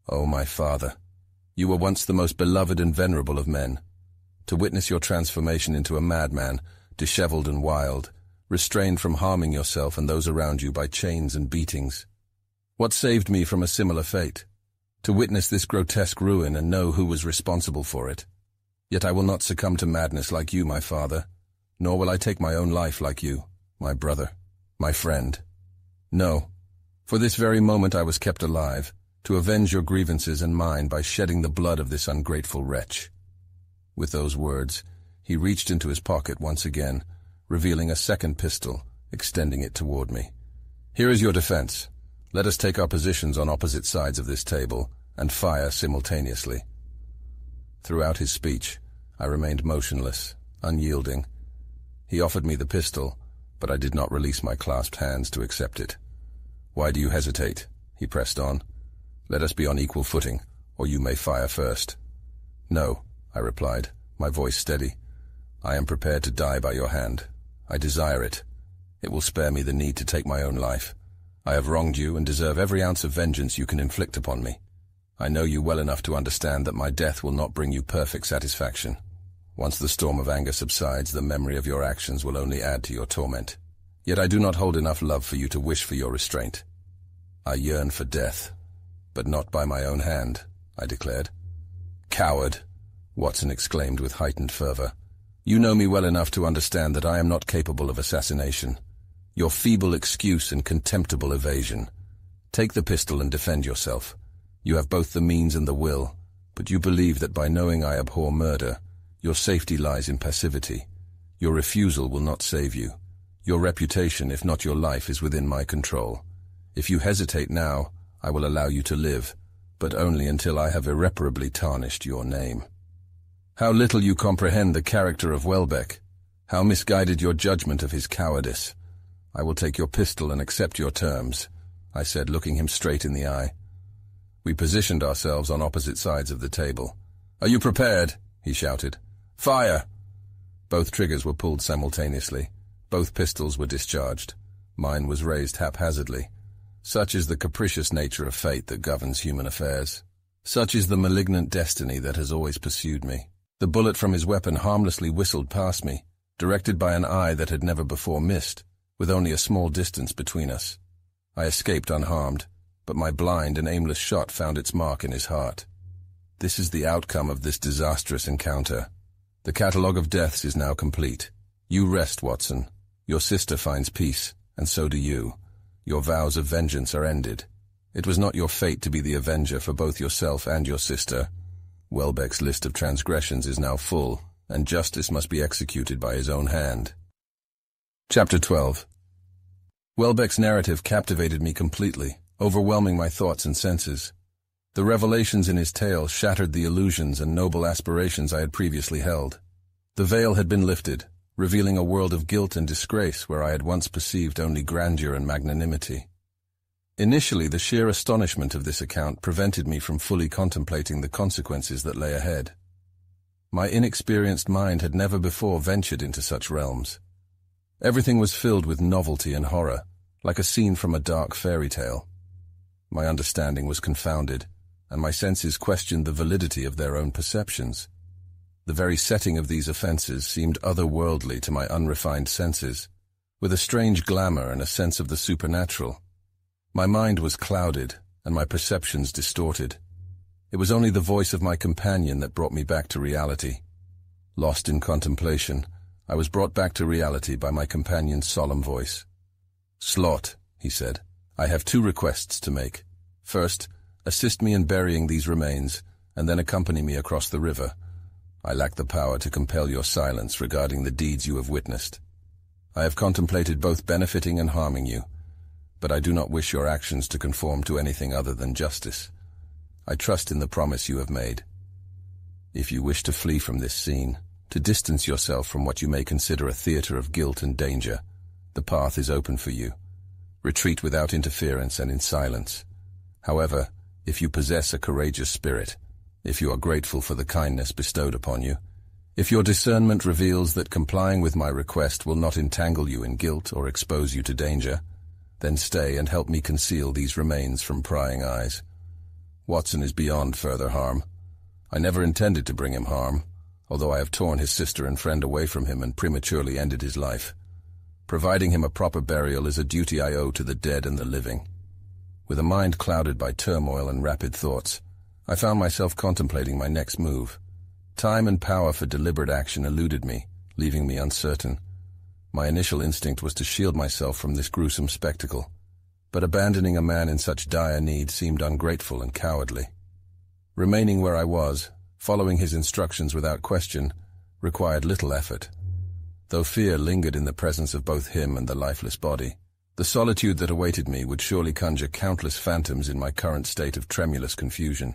Oh, my father, you were once the most beloved and venerable of men. To witness your transformation into a madman, disheveled and wild, restrained from harming yourself and those around you by chains and beatings. What saved me from a similar fate? To witness this grotesque ruin and know who was responsible for it. Yet I will not succumb to madness like you, my father, nor will I take my own life like you, my brother, my friend. No, for this very moment I was kept alive, to avenge your grievances and mine by shedding the blood of this ungrateful wretch." With those words, he reached into his pocket once again, revealing a second pistol, extending it toward me. "Here is your defense. Let us take our positions on opposite sides of this table and fire simultaneously." Throughout his speech, I remained motionless, unyielding. He offered me the pistol, but I did not release my clasped hands to accept it. "Why do you hesitate?" he pressed on. "Let us be on equal footing, or you may fire first." "No," I replied, my voice steady. "I am prepared to die by your hand. I desire it. It will spare me the need to take my own life. I have wronged you and deserve every ounce of vengeance you can inflict upon me. I know you well enough to understand that my death will not bring you perfect satisfaction. Once the storm of anger subsides, the memory of your actions will only add to your torment. Yet I do not hold enough love for you to wish for your restraint. I yearn for death, but not by my own hand," I declared. "Coward!" Watson exclaimed with heightened fervor. "You know me well enough to understand that I am not capable of assassination. Your feeble excuse and contemptible evasion. Take the pistol and defend yourself. You have both the means and the will, but you believe that by knowing I abhor murder, your safety lies in passivity. Your refusal will not save you. Your reputation, if not your life, is within my control. If you hesitate now, I will allow you to live, but only until I have irreparably tarnished your name. How little you comprehend the character of Welbeck. How misguided your judgment of his cowardice. I will take your pistol and accept your terms," I said, looking him straight in the eye. We positioned ourselves on opposite sides of the table. "Are you prepared?" he shouted. "Fire!" Both triggers were pulled simultaneously. Both pistols were discharged. Mine was raised haphazardly. Such is the capricious nature of fate that governs human affairs. Such is the malignant destiny that has always pursued me. The bullet from his weapon harmlessly whistled past me, directed by an eye that had never before missed, with only a small distance between us. I escaped unharmed, but my blind and aimless shot found its mark in his heart. This is the outcome of this disastrous encounter. The catalogue of deaths is now complete. You rest, Watson. Your sister finds peace, and so do you. Your vows of vengeance are ended. It was not your fate to be the avenger for both yourself and your sister. Welbeck's list of transgressions is now full, and justice must be executed by his own hand. Chapter 12. Welbeck's narrative captivated me completely, overwhelming my thoughts and senses. The revelations in his tale shattered the illusions and noble aspirations I had previously held. The veil had been lifted, revealing a world of guilt and disgrace where I had once perceived only grandeur and magnanimity. Initially, the sheer astonishment of this account prevented me from fully contemplating the consequences that lay ahead. My inexperienced mind had never before ventured into such realms. Everything was filled with novelty and horror, like a scene from a dark fairy tale. My understanding was confounded, and my senses questioned the validity of their own perceptions. The very setting of these offenses seemed otherworldly to my unrefined senses, with a strange glamour and a sense of the supernatural. My mind was clouded, and my perceptions distorted. It was only the voice of my companion that brought me back to reality. Lost in contemplation, I was brought back to reality by my companion's solemn voice. "Slaught," he said, "I have 2 requests to make. First, assist me in burying these remains, and then accompany me across the river. I lack the power to compel your silence regarding the deeds you have witnessed. I have contemplated both benefiting and harming you, but I do not wish your actions to conform to anything other than justice. I trust in the promise you have made. If you wish to flee from this scene, to distance yourself from what you may consider a theater of guilt and danger, the path is open for you. Retreat without interference and in silence. However, if you possess a courageous spirit, if you are grateful for the kindness bestowed upon you, if your discernment reveals that complying with my request will not entangle you in guilt or expose you to danger, then stay and help me conceal these remains from prying eyes. Watson is beyond further harm. I never intended to bring him harm, although I have torn his sister and friend away from him and prematurely ended his life. Providing him a proper burial is a duty I owe to the dead and the living." With a mind clouded by turmoil and rapid thoughts, I found myself contemplating my next move. Time and power for deliberate action eluded me, leaving me uncertain. My initial instinct was to shield myself from this gruesome spectacle, but abandoning a man in such dire need seemed ungrateful and cowardly. Remaining where I was, following his instructions without question, required little effort. Though fear lingered in the presence of both him and the lifeless body, the solitude that awaited me would surely conjure countless phantoms in my current state of tremulous confusion.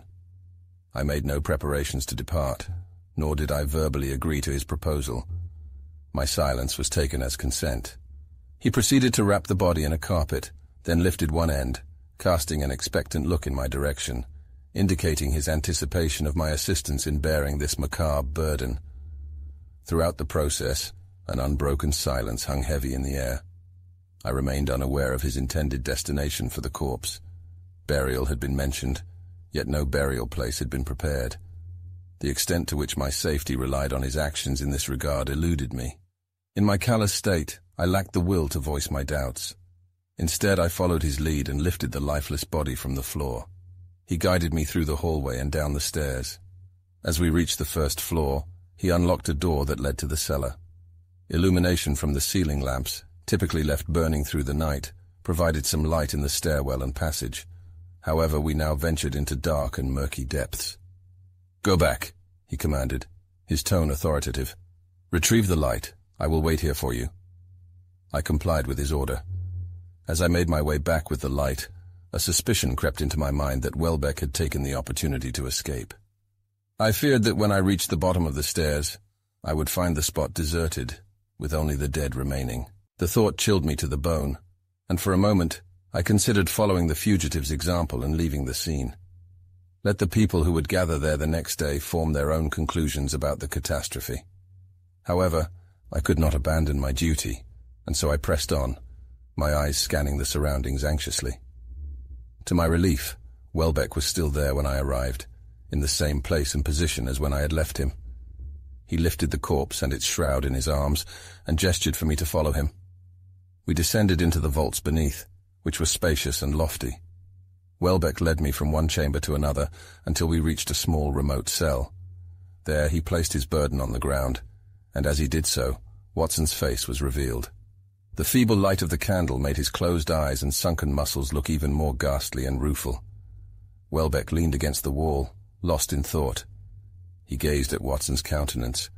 I made no preparations to depart, nor did I verbally agree to his proposal. My silence was taken as consent. He proceeded to wrap the body in a carpet, then lifted one end, casting an expectant look in my direction, indicating his anticipation of my assistance in bearing this macabre burden. Throughout the process, an unbroken silence hung heavy in the air. I remained unaware of his intended destination for the corpse. Burial had been mentioned, yet no burial place had been prepared. The extent to which my safety relied on his actions in this regard eluded me. In my callous state, I lacked the will to voice my doubts. Instead, I followed his lead and lifted the lifeless body from the floor. He guided me through the hallway and down the stairs. As we reached the first floor, he unlocked a door that led to the cellar. Illumination from the ceiling lamps, typically left burning through the night, provided some light in the stairwell and passage. However, we now ventured into dark and murky depths. "Go back," he commanded, his tone authoritative. "Retrieve the light. I will wait here for you." I complied with his order. As I made my way back with the light, a suspicion crept into my mind that Welbeck had taken the opportunity to escape. I feared that when I reached the bottom of the stairs, I would find the spot deserted, with only the dead remaining. The thought chilled me to the bone, and for a moment I considered following the fugitive's example and leaving the scene. Let the people who would gather there the next day form their own conclusions about the catastrophe. However, I could not abandon my duty, and so I pressed on, my eyes scanning the surroundings anxiously. To my relief, Welbeck was still there when I arrived, in the same place and position as when I had left him. He lifted the corpse and its shroud in his arms and gestured for me to follow him. We descended into the vaults beneath, which were spacious and lofty. Welbeck led me from one chamber to another until we reached a small remote cell. There he placed his burden on the ground, and as he did so, Watson's face was revealed. The feeble light of the candle made his closed eyes and sunken muscles look even more ghastly and rueful. Welbeck leaned against the wall, lost in thought. He gazed at Watson's countenance,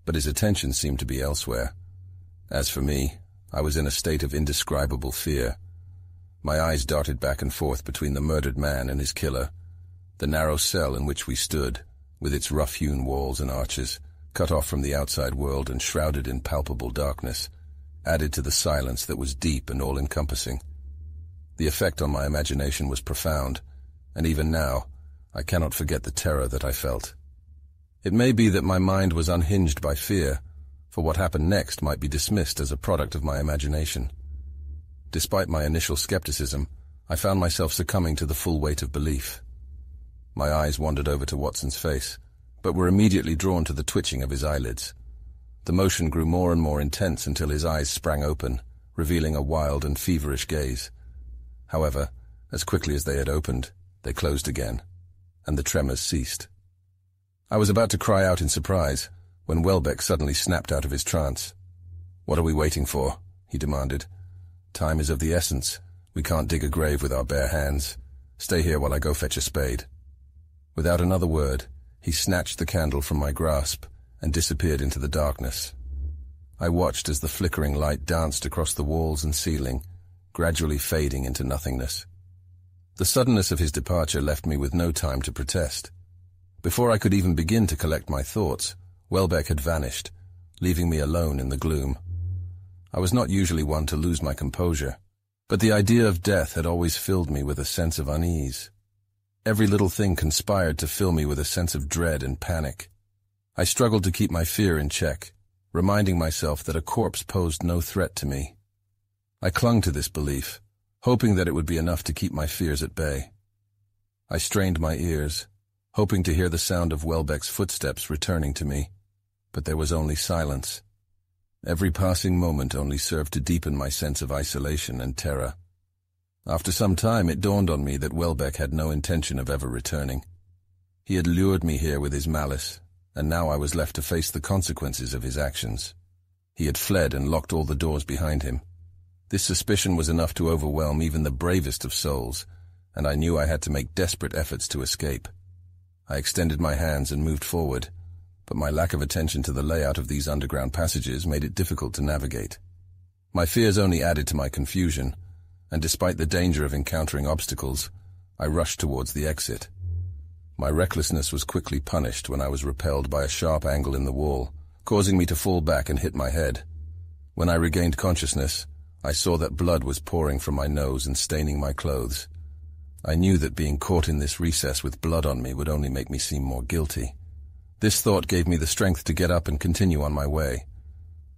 but his attention seemed to be elsewhere. As for me, I was in a state of indescribable fear. My eyes darted back and forth between the murdered man and his killer. The narrow cell in which we stood, with its rough-hewn walls and arches, cut off from the outside world and shrouded in palpable darkness, added to the silence that was deep and all-encompassing. The effect on my imagination was profound, and even now, I cannot forget the terror that I felt. It may be that my mind was unhinged by fear, for what happened next might be dismissed as a product of my imagination. Despite my initial skepticism, I found myself succumbing to the full weight of belief. My eyes wandered over to Watson's face, but were immediately drawn to the twitching of his eyelids. The motion grew more and more intense until his eyes sprang open, revealing a wild and feverish gaze. However, as quickly as they had opened, they closed again, and the tremors ceased. I was about to cry out in surprise, when Welbeck suddenly snapped out of his trance. "What are we waiting for?" he demanded. "Time is of the essence. We can't dig a grave with our bare hands. Stay here while I go fetch a spade." Without another word, he snatched the candle from my grasp and disappeared into the darkness. I watched as the flickering light danced across the walls and ceiling, gradually fading into nothingness. The suddenness of his departure left me with no time to protest. Before I could even begin to collect my thoughts, Welbeck had vanished, leaving me alone in the gloom. I was not usually one to lose my composure, but the idea of death had always filled me with a sense of unease. Every little thing conspired to fill me with a sense of dread and panic. I struggled to keep my fear in check, reminding myself that a corpse posed no threat to me. I clung to this belief, hoping that it would be enough to keep my fears at bay. I strained my ears, hoping to hear the sound of Welbeck's footsteps returning to me, but there was only silence. Every passing moment only served to deepen my sense of isolation and terror. After some time, it dawned on me that Welbeck had no intention of ever returning. He had lured me here with his malice, and now I was left to face the consequences of his actions. He had fled and locked all the doors behind him. This suspicion was enough to overwhelm even the bravest of souls, and I knew I had to make desperate efforts to escape. I extended my hands and moved forward, but my lack of attention to the layout of these underground passages made it difficult to navigate. My fears only added to my confusion, and despite the danger of encountering obstacles, I rushed towards the exit. My recklessness was quickly punished when I was repelled by a sharp angle in the wall, causing me to fall back and hit my head. When I regained consciousness, I saw that blood was pouring from my nose and staining my clothes. I knew that being caught in this recess with blood on me would only make me seem more guilty. This thought gave me the strength to get up and continue on my way.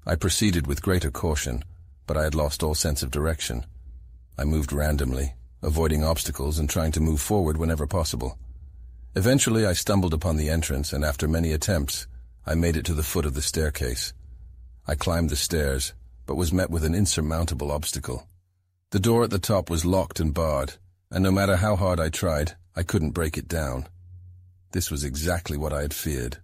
I proceeded with greater caution, but I had lost all sense of direction. I moved randomly, avoiding obstacles and trying to move forward whenever possible. Eventually, I stumbled upon the entrance, and after many attempts, I made it to the foot of the staircase. I climbed the stairs, but was met with an insurmountable obstacle. The door at the top was locked and barred, and no matter how hard I tried, I couldn't break it down. This was exactly what I had feared.